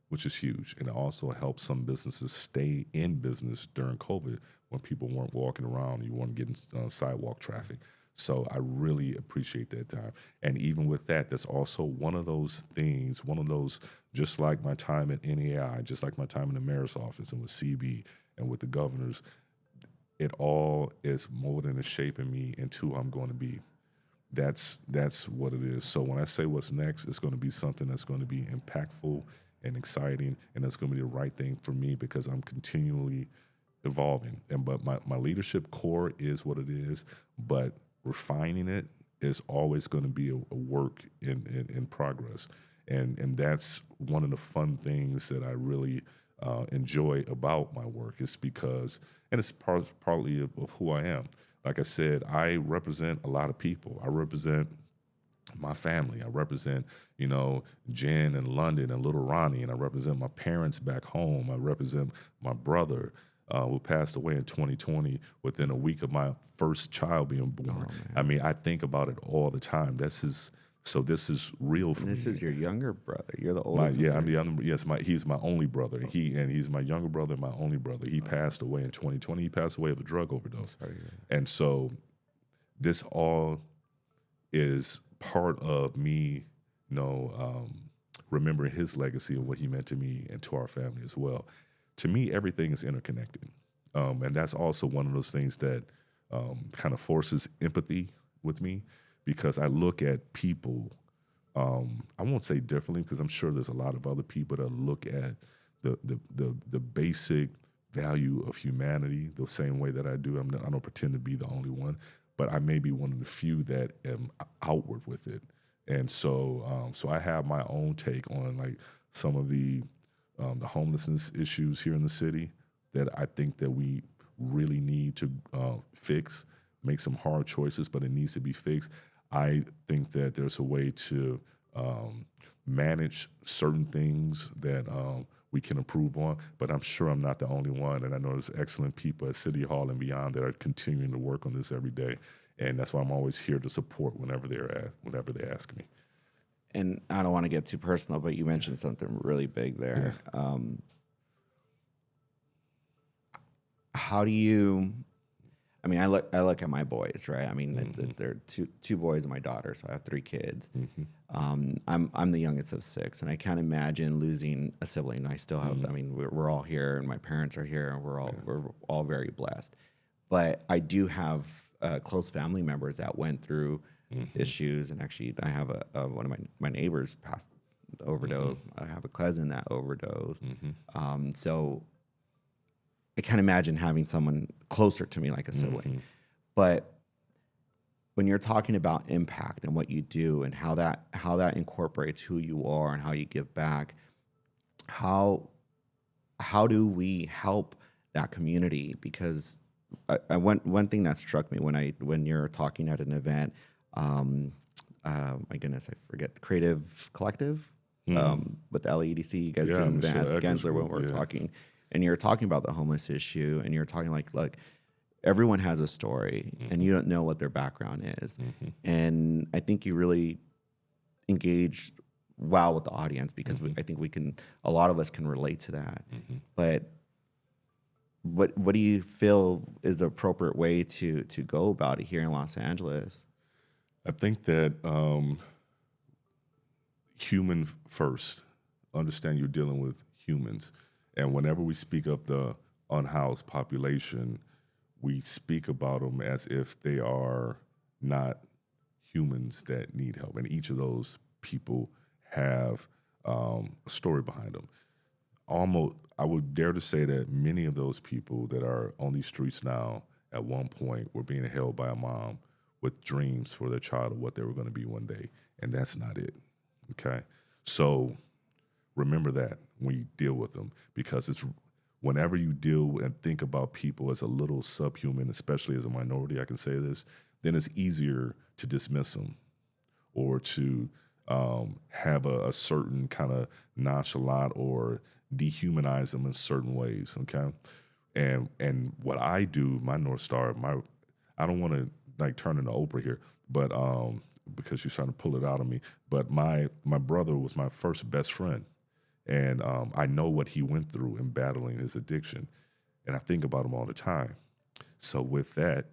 Speaker 4: which is huge. And it also helps some businesses stay in business during COVID when people weren't walking around, you weren't getting sidewalk traffic. So I really appreciate that time. And even with that, that's also one of those things, just like my time at NAI, just like my time in the mayor's office and with CB and with the governors, it all is molding and shaping me into who I'm going to be. That's what it is. So when I say what's next, it's going to be something that's going to be impactful and exciting, and that's going to be the right thing for me because I'm continually evolving. But my leadership core is what it is, but refining it is always going to be a work in progress. And that's one of the fun things that I really enjoy about my work, is because, and it's partly of who I am. Like I said, I represent a lot of people. I represent my family. I represent, Jen in London and little Ronnie, and I represent my parents back home. I represent my brother who passed away in 2020 within a week of my first child being born. I mean, I think about it all the time. So this is real for me.
Speaker 3: This is your younger brother. You're the oldest.
Speaker 4: I'm the younger. Yes, he's my only brother. He's my younger brother and my only brother. He passed away in 2020. He passed away of a drug overdose. And so this all is part of me, remembering his legacy and what he meant to me and to our family as well. To me, everything is interconnected. And that's also one of those things that kind of forces empathy with me, because I look at people, I won't say differently, because I'm sure there's a lot of other people that look at the basic value of humanity the same way that I do. I don't pretend to be the only one, but I may be one of the few that am outward with it. And so so I have my own take on like some of the homelessness issues here in the city that I think that we really need to fix, make some hard choices, but it needs to be fixed. I think that there's a way to manage certain things that we can improve on, but I'm sure I'm not the only one, and I know there's excellent people at City Hall and beyond that are continuing to work on this every day, and that's why I'm always here to support whenever they ask me.
Speaker 3: And I don't want to get too personal, but you mentioned something really big there.
Speaker 4: Yeah.
Speaker 3: How do you? I mean, I look at my boys, right? I mean, they're two boys and my daughter, so I have 3 kids. I'm the youngest of 6, and I can't imagine losing a sibling. I still have. I mean, we're all here, and my parents are here, and we're all very blessed. But I do have close family members that went through issues, and actually, I have one of my neighbors passed overdose. I have a cousin that overdosed. So I can't imagine having someone closer to me like a sibling. But when you're talking about impact and what you do and how that incorporates who you are and how you give back, how do we help that community? Because one thing that struck me when you're talking at an event, my goodness, I forget, Creative Collective with the LAEDC, you guys did an event at Gensler when we were talking. And you're talking about the homeless issue, and you're talking like, look, everyone has a story, and you don't know what their background is. And I think you really engage well with the audience because I think a lot of us can relate to that. But what do you feel is the appropriate way to go about it here in Los Angeles?
Speaker 4: I think that human first, understand you're dealing with humans. And whenever we speak of the unhoused population, we speak about them as if they are not humans that need help. And each of those people have a story behind them. Almost, I would dare to say that many of those people that are on these streets now at one point were being held by a mom with dreams for their child of what they were going to be one day. And that's not it, okay? So remember that when you deal with them, because it's whenever you deal and think about people as a little subhuman, especially as a minority, I can say this, then it's easier to dismiss them or to have a certain kind of nonchalant or dehumanize them in certain ways, okay? And what I do, my North Star, I don't want to like turn into Oprah here, but because she's trying to pull it out of me, but my brother was my first best friend. And I know what he went through in battling his addiction. And I think about him all the time. So with that,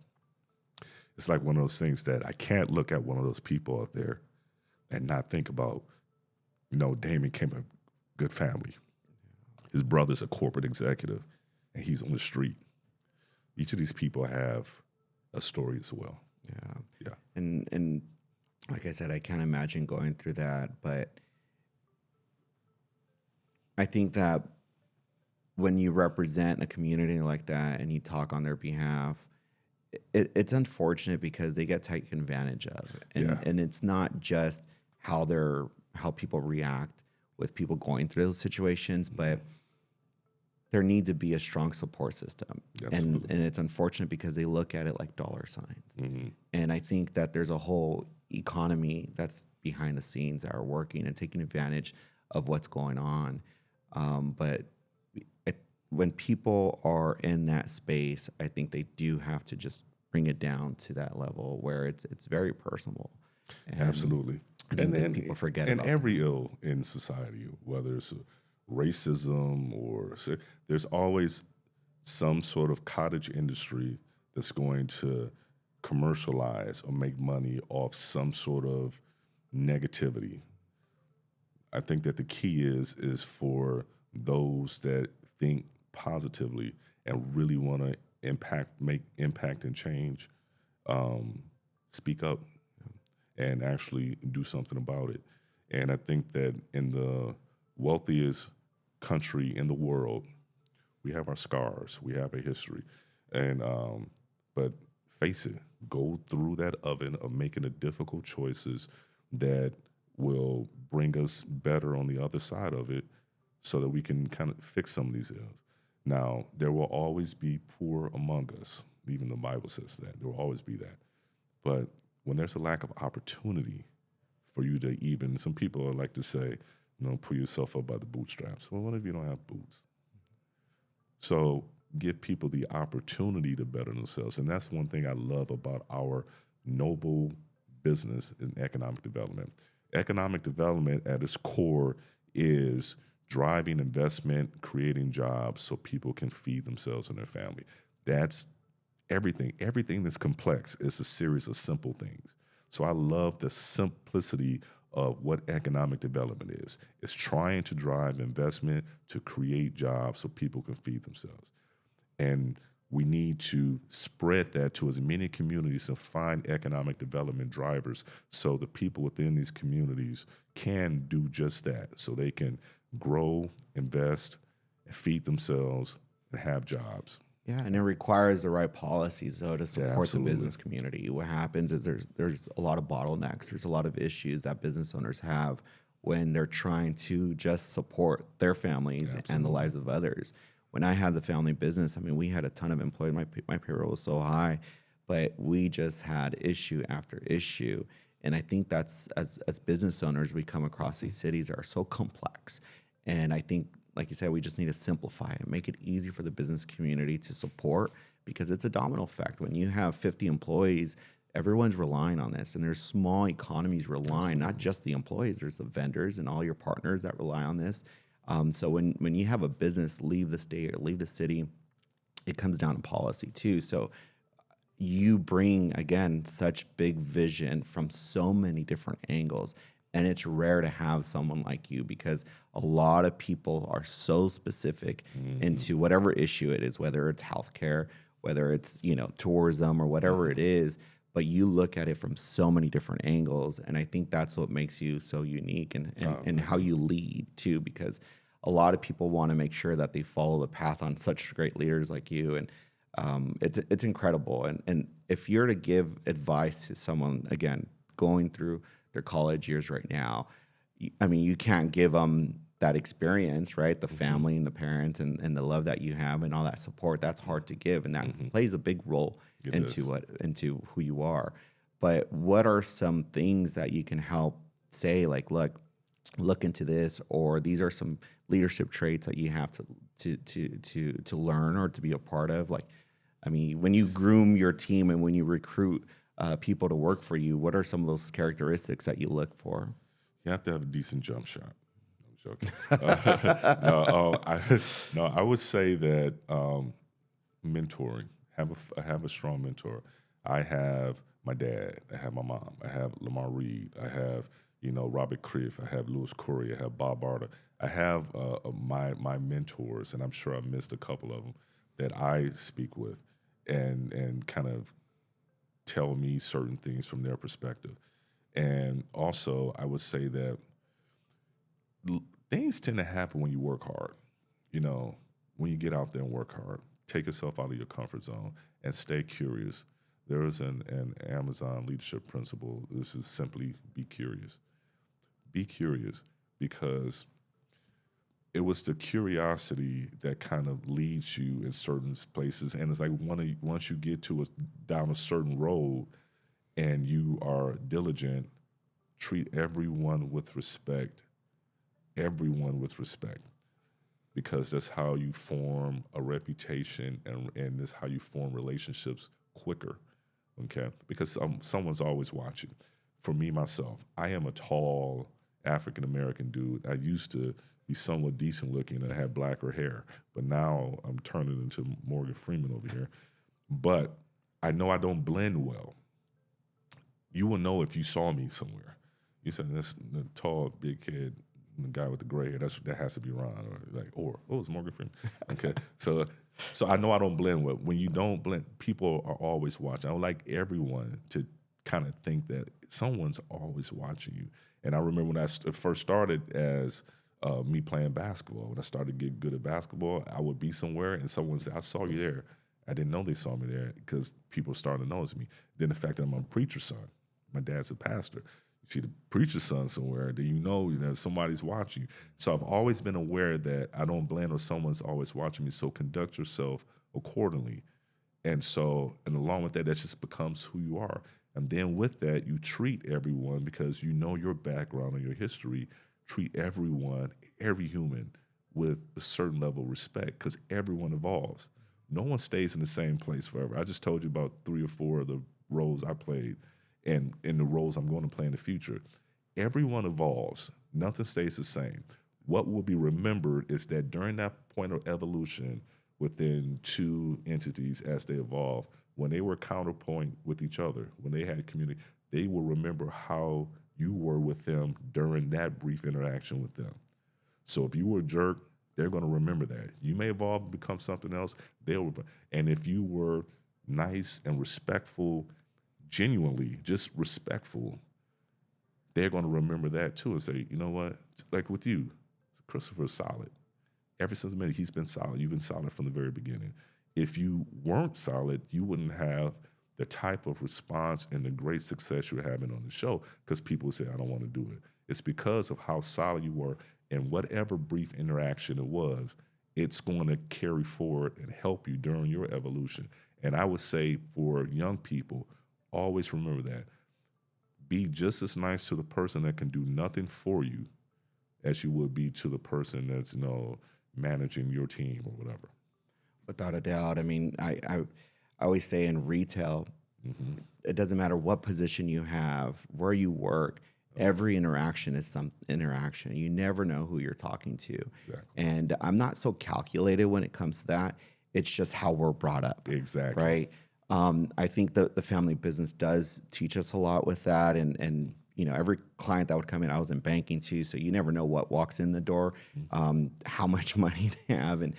Speaker 4: it's like one of those things that I can't look at one of those people out there and not think about, Damon came from a good family. His brother's a corporate executive, and he's on the street. Each of these people have a story as well. Yeah.
Speaker 3: And like I said, I can't imagine going through that, but I think that when you represent a community like that and you talk on their behalf, it's unfortunate because they get taken advantage of. And it's not just how people react with people going through those situations, but there needs to be a strong support system. And it's unfortunate because they look at it like dollar signs. And I think that there's a whole economy that's behind the scenes that are working and taking advantage of what's going on. But when people are in that space, I think they do have to just bring it down to that level where it's very personal. And
Speaker 4: absolutely.
Speaker 3: And then people forget about
Speaker 4: every ill in society, whether it's racism or there's always some sort of cottage industry that's going to commercialize or make money off some sort of negativity. I think that the key is for those that think positively and really want to make impact and change, speak up and actually do something about it. And I think that in the wealthiest country in the world, we have our scars, we have a history, and but face it, go through that oven of making the difficult choices that will bring us better on the other side of it so that we can kind of fix some of these ills. Now, there will always be poor among us. Even the Bible says that. There will always be that. But when there's a lack of opportunity for you to even, some people like to say, pull yourself up by the bootstraps. Well, what if you don't have boots? So give people the opportunity to better themselves. And that's one thing I love about our noble business in economic development. Economic development at its core is driving investment, creating jobs so people can feed themselves and their family. That's everything. Everything that's complex is a series of simple things. So I love the simplicity of what economic development is. It's trying to drive investment to create jobs so people can feed themselves. And we need to spread that to as many communities and find economic development drivers so the people within these communities can do just that, so they can grow, invest, and feed themselves and have jobs.
Speaker 3: Yeah, and it requires the right policies, though, to support the
Speaker 4: absolutely.
Speaker 3: business community. What happens is there's a lot of bottlenecks. There's a lot of issues that business owners have when they're trying to just support their families and the lives of others. When I had the family business, I mean, we had a ton of employees. My payroll was so high, but we just had issue after issue. And I think that's, as business owners, we come across these cities that are so complex. And I think, like you said, we just need to simplify it, make it easy for the business community to support, because it's a domino effect. When you have 50 employees, everyone's relying on this, and there's small economies relying, not just the employees, there's the vendors and all your partners that rely on this. So when you have a business leave the state or leave the city, it comes down to policy too. So you bring, again, such big vision from so many different angles. And it's rare to have someone like you, because a lot of people are so specific into whatever issue it is, whether it's healthcare, whether it's, tourism or whatever it is. But you look at it from so many different angles. And I think that's what makes you so unique, and how you lead too, because a lot of people want to make sure that they follow the path on such great leaders like you. And it's incredible. And if you're to give advice to someone, again, going through their college years right now, I mean, you can't give them that experience, right? The family and the parents and the love that you have and all that support, that's hard to give. And that plays a big role into who you are. But what are some things that you can help say, like, look into this, or these are some leadership traits that you have to learn or to be a part of? Like, I mean, when you groom your team and when you recruit people to work for you, what are some of those characteristics that you look for?
Speaker 4: You have to have a decent jump shot. I'm joking. I would say that mentoring. Have a strong mentor. I have my dad. I have my mom. I have Lamar Reed. I have Robert Criff. I have Louis Corey. I have Bob Barter. I have my mentors, and I'm sure I missed a couple of them that I speak with, and kind of tell me certain things from their perspective. And also, I would say that things tend to happen when you work hard. When you get out there and work hard, take yourself out of your comfort zone and stay curious. There is an Amazon leadership principle. This is simply be curious. Be curious, because it was the curiosity that kind of leads you in certain places. And it's like once you get down a certain road and you are diligent, treat everyone with respect. Everyone with respect. Because that's how you form a reputation, and that's how you form relationships quicker, okay? Because someone's always watching. For me, myself, I am a tall African-American dude. I used to be somewhat decent looking and had blacker hair, but now I'm turning into Morgan Freeman over here. But I know I don't blend well. You will know if you saw me somewhere. You said, this the tall, big kid, the guy with the gray hair, that has to be Ron, it's Morgan Freeman. Okay, so I know I don't blend well. When you don't blend, people are always watching. I would like everyone to kind of think that someone's always watching you. And I remember when I first started as me playing basketball. When I started getting good at basketball, I would be somewhere and someone would say, I saw you there I didn't know they saw me there because people started to notice me. Then the fact that I'm a preacher's son. My dad's a pastor. You see the preacher's son somewhere, then you know that somebody's watching you. So I've always been aware that I don't blend or someone's always watching me, so conduct yourself accordingly. And along with that, that just becomes who you are. And then with that, you treat everyone, because you know your background and your history, treat everyone, every human, with a certain level of respect, because everyone evolves. No one stays in the same place forever. I just told you about 3 or 4 of the roles I played and in the roles I'm going to play in the future. Everyone evolves. Nothing stays the same. What will be remembered is that during that point of evolution within 2 entities as they evolve, when they were counterpoint with each other, when they had community, they will remember how you were with them during that brief interaction with them. So if you were a jerk, they're going to remember that. You may evolve and become something else. And if you were nice and respectful, genuinely just respectful, they're going to remember that too and say, you know what? Like with you, Christopher's solid. Ever since the minute he's been solid, you've been solid from the very beginning. If you weren't solid, you wouldn't have the type of response and the great success you're having on the show, because people would say, I don't want to do it. It's because of how solid you were, and whatever brief interaction it was, it's going to carry forward and help you during your evolution. And I would say for young people, always remember that. Be just as nice to the person that can do nothing for you as you would be to the person that's, managing your team or whatever.
Speaker 3: Without a doubt. I mean, I always say in retail, it doesn't matter what position you have, where you work, every interaction is some interaction. You never know who you're talking to.
Speaker 4: Exactly.
Speaker 3: And I'm not so calculated when it comes to that. It's just how we're brought up.
Speaker 4: Exactly.
Speaker 3: Right? I think the family business does teach us a lot with that. And every client that would come in, I was in banking too, so you never know what walks in the door, how much money they have. And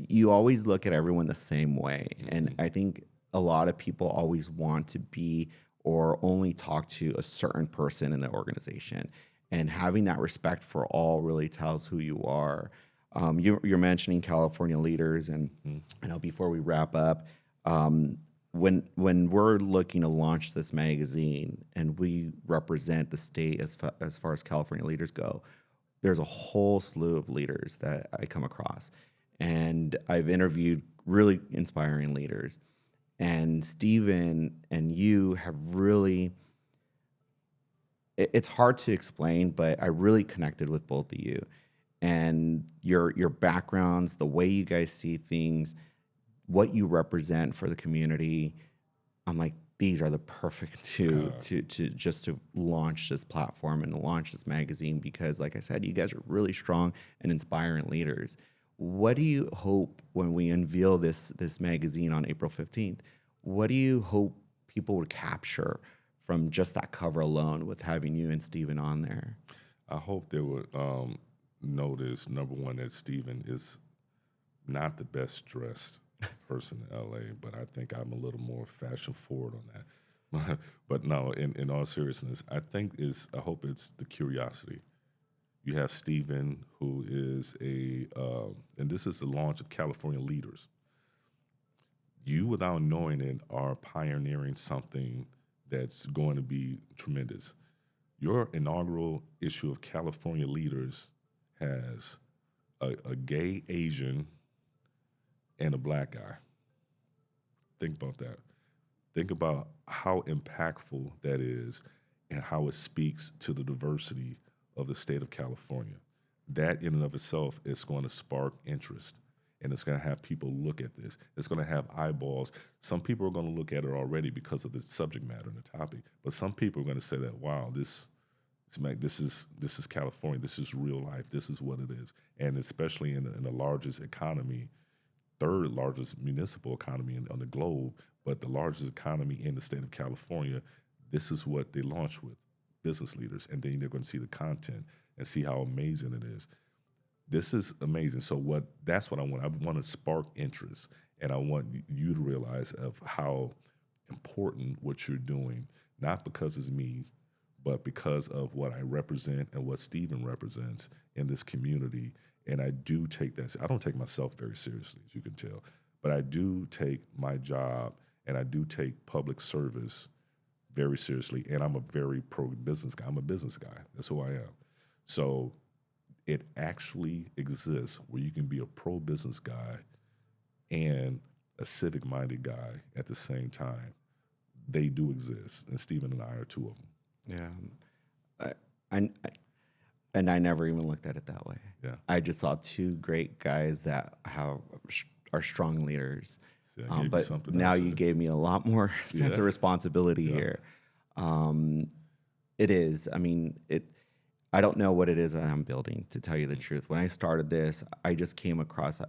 Speaker 3: you always look at everyone the same way. And I think a lot of people always want to be or only talk to a certain person in the organization. And having that respect for all really tells who you are. You're mentioning California leaders, and I know before we wrap up, when we're looking to launch this magazine and we represent the state as far as California leaders go, there's a whole slew of leaders that I come across. And I've interviewed really inspiring leaders. And Stephen and you have really, it's hard to explain, but I really connected with both of you. And your backgrounds, the way you guys see things, what you represent for the community, I'm like, these are the perfect to launch this platform and launch this magazine, because like I said, you guys are really strong and inspiring leaders. What do you hope when we unveil this magazine on April 15th? What do you hope people would capture from just that cover alone with having you and Stephen on there?
Speaker 4: I hope they would notice, number one, that Stephen is not the best dressed person in LA, but I think I'm a little more fashion forward on that. But no, in all seriousness, I hope it's the curiosity. You have Stephen, who is and this is the launch of California Leaders. You, without knowing it, are pioneering something that's going to be tremendous. Your inaugural issue of California Leaders has a gay Asian and a black guy. Think about that. Think about how impactful that is and how it speaks to the diversity of the state of California. That in and of itself is going to spark interest, and it's going to have people look at this. It's going to have eyeballs. Some people are going to look at it already because of the subject matter and the topic, but some people are going to say that, wow, this is California. This is real life. This is what it is. And especially in the largest economy, third largest municipal economy on the globe, but the largest economy in the state of California, this is what they launch with, business leaders. And then they're going to see the content and see how amazing it is. This is amazing. So that's what I want. I want to spark interest, and I want you to realize of how important what you're doing, not because it's me, but because of what I represent and what Stephen represents in this community. And I do take that. I don't take myself very seriously, as you can tell, But I do take my job and I do take public service very seriously. And I'm a very pro-business guy. I'm a business guy. That's who I am. So it actually exists where you can be a pro-business guy and a civic-minded guy at the same time. They do exist, and Stephen and I are two of them.
Speaker 3: Yeah. And I never even looked at it that way.
Speaker 4: Yeah.
Speaker 3: I just saw two great guys that are strong leaders.
Speaker 4: Yeah,
Speaker 3: but now you gave me a lot more sense of responsibility here. It is. I mean, I don't know what it is that I'm building, to tell you the truth. When I started this, I just came across,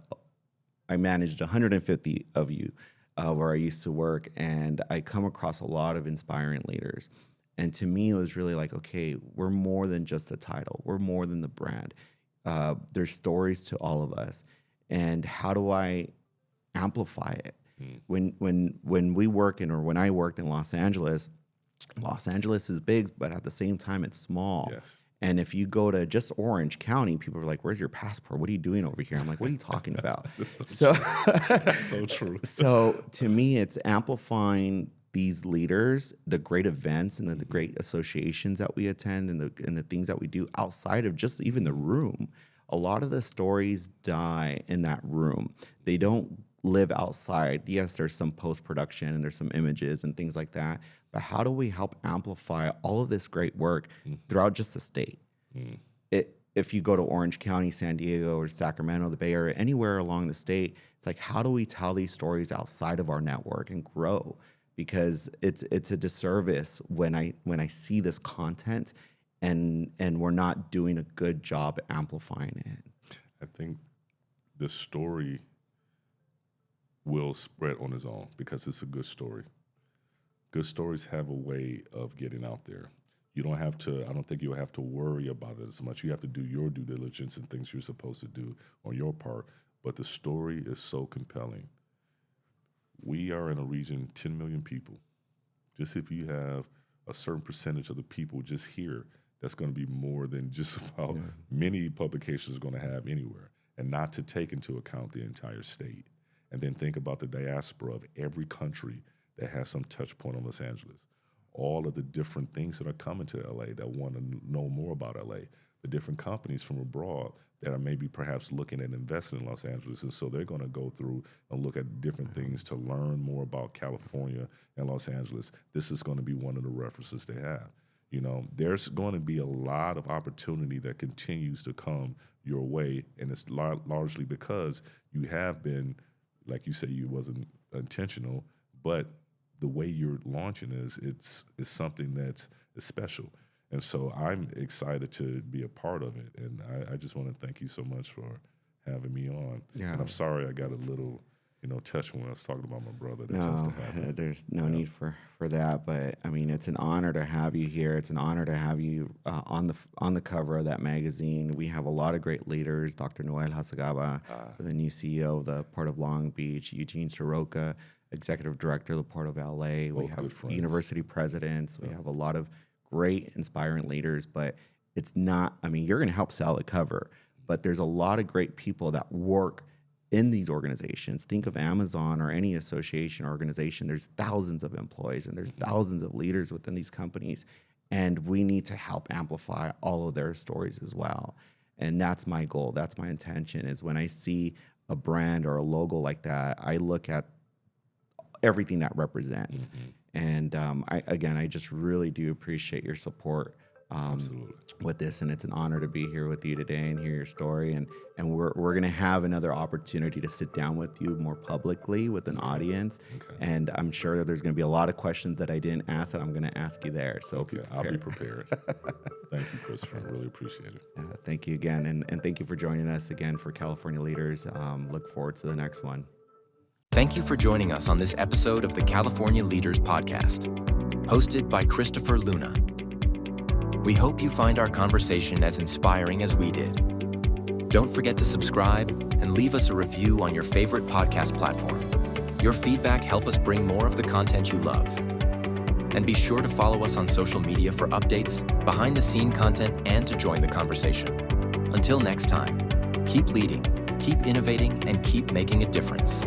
Speaker 3: I managed 150 of you where I used to work, and I come across a lot of inspiring leaders. And to me, it was really like, okay, we're more than just a title. We're more than the brand. There's stories to all of us. And how do I amplify it? When we work in, or when I worked in Los Angeles is big, but at the same time, it's small.
Speaker 4: Yes.
Speaker 3: And if you go to just Orange County, people are like, where's your passport? What are you doing over here? I'm like, what are you talking about?
Speaker 4: That's so true.
Speaker 3: So to me, it's amplifying these leaders, the great events and the great associations that we attend, and the things that we do outside of just even the room. A lot of the stories die in that room. They don't live outside. Yes, there's some post-production and there's some images and things like that. But how do we help amplify all of this great work throughout just the state? If you go to Orange County, San Diego, or Sacramento, the Bay Area, anywhere along the state, it's like, how do we tell these stories outside of our network and grow? Because it's a disservice when I see this content and we're not doing a good job amplifying it.
Speaker 4: I think the story will spread on its own because it's a good story. Good stories have a way of getting out there. You don't have to, I don't think you'll have to worry about it as much. You have to do your due diligence and things you're supposed to do on your part. But the story is so compelling. We are in a region, 10 million people. Just if you have a certain percentage of the people just here, that's going to be more than just about many publications are going to have anywhere. And not to take into account the entire state. And then think about the diaspora of every country that has some touch point on Los Angeles. All of the different things that are coming to LA that want to know more about LA. The different companies from abroad that are maybe perhaps looking at investing in Los Angeles. And so they're going to go through and look at different things to learn more about California and Los Angeles. This is going to be one of the references they have. You know, there's going to be a lot of opportunity that continues to come your way. And it's largely because you have been, like you say, you wasn't intentional, but the way you're launching it's something that's special. And so I'm excited to be a part of it. And I just want to thank you so much for having me on. Yeah. And I'm sorry I got a little, touched when I was talking about my brother. That tends to happen.
Speaker 3: There's no need for that. But I mean, it's an honor to have you here. It's an honor to have you on the cover of that magazine. We have a lot of great leaders. Dr. Noel Hasagaba, the new CEO of the Port of Long Beach. Eugene Soroka, Executive Director of the Port of LA.
Speaker 4: Both
Speaker 3: we have university presidents. We have a lot of great, inspiring leaders. But it's not, you're going to help sell the cover. But there's a lot of great people that work in these organizations. Think of Amazon or any association or organization. There's thousands of employees and there's thousands of leaders within these companies. And we need to help amplify all of their stories as well. And that's my goal. That's my intention, is when I see a brand or a logo like that, I look at everything that represents. And I just really do appreciate your support with this, and it's an honor to be here with you today and hear your story. And we're going to have another opportunity to sit down with you more publicly with an audience. And I'm sure that there's going to be a lot of questions that I didn't ask that I'm going to ask you there. So
Speaker 4: I'll be prepared. Thank you, Christopher. I really appreciate it.
Speaker 3: Thank you again, and thank you for joining us again for California Leaders. Look forward to the next one.
Speaker 1: Thank you for joining us on this episode of the California Leaders Podcast, hosted by Christopher Luna. We hope you find our conversation as inspiring as we did. Don't forget to subscribe and leave us a review on your favorite podcast platform. Your feedback helps us bring more of the content you love. And be sure to follow us on social media for updates, behind-the-scene content, and to join the conversation. Until next time, keep leading, keep innovating, and keep making a difference.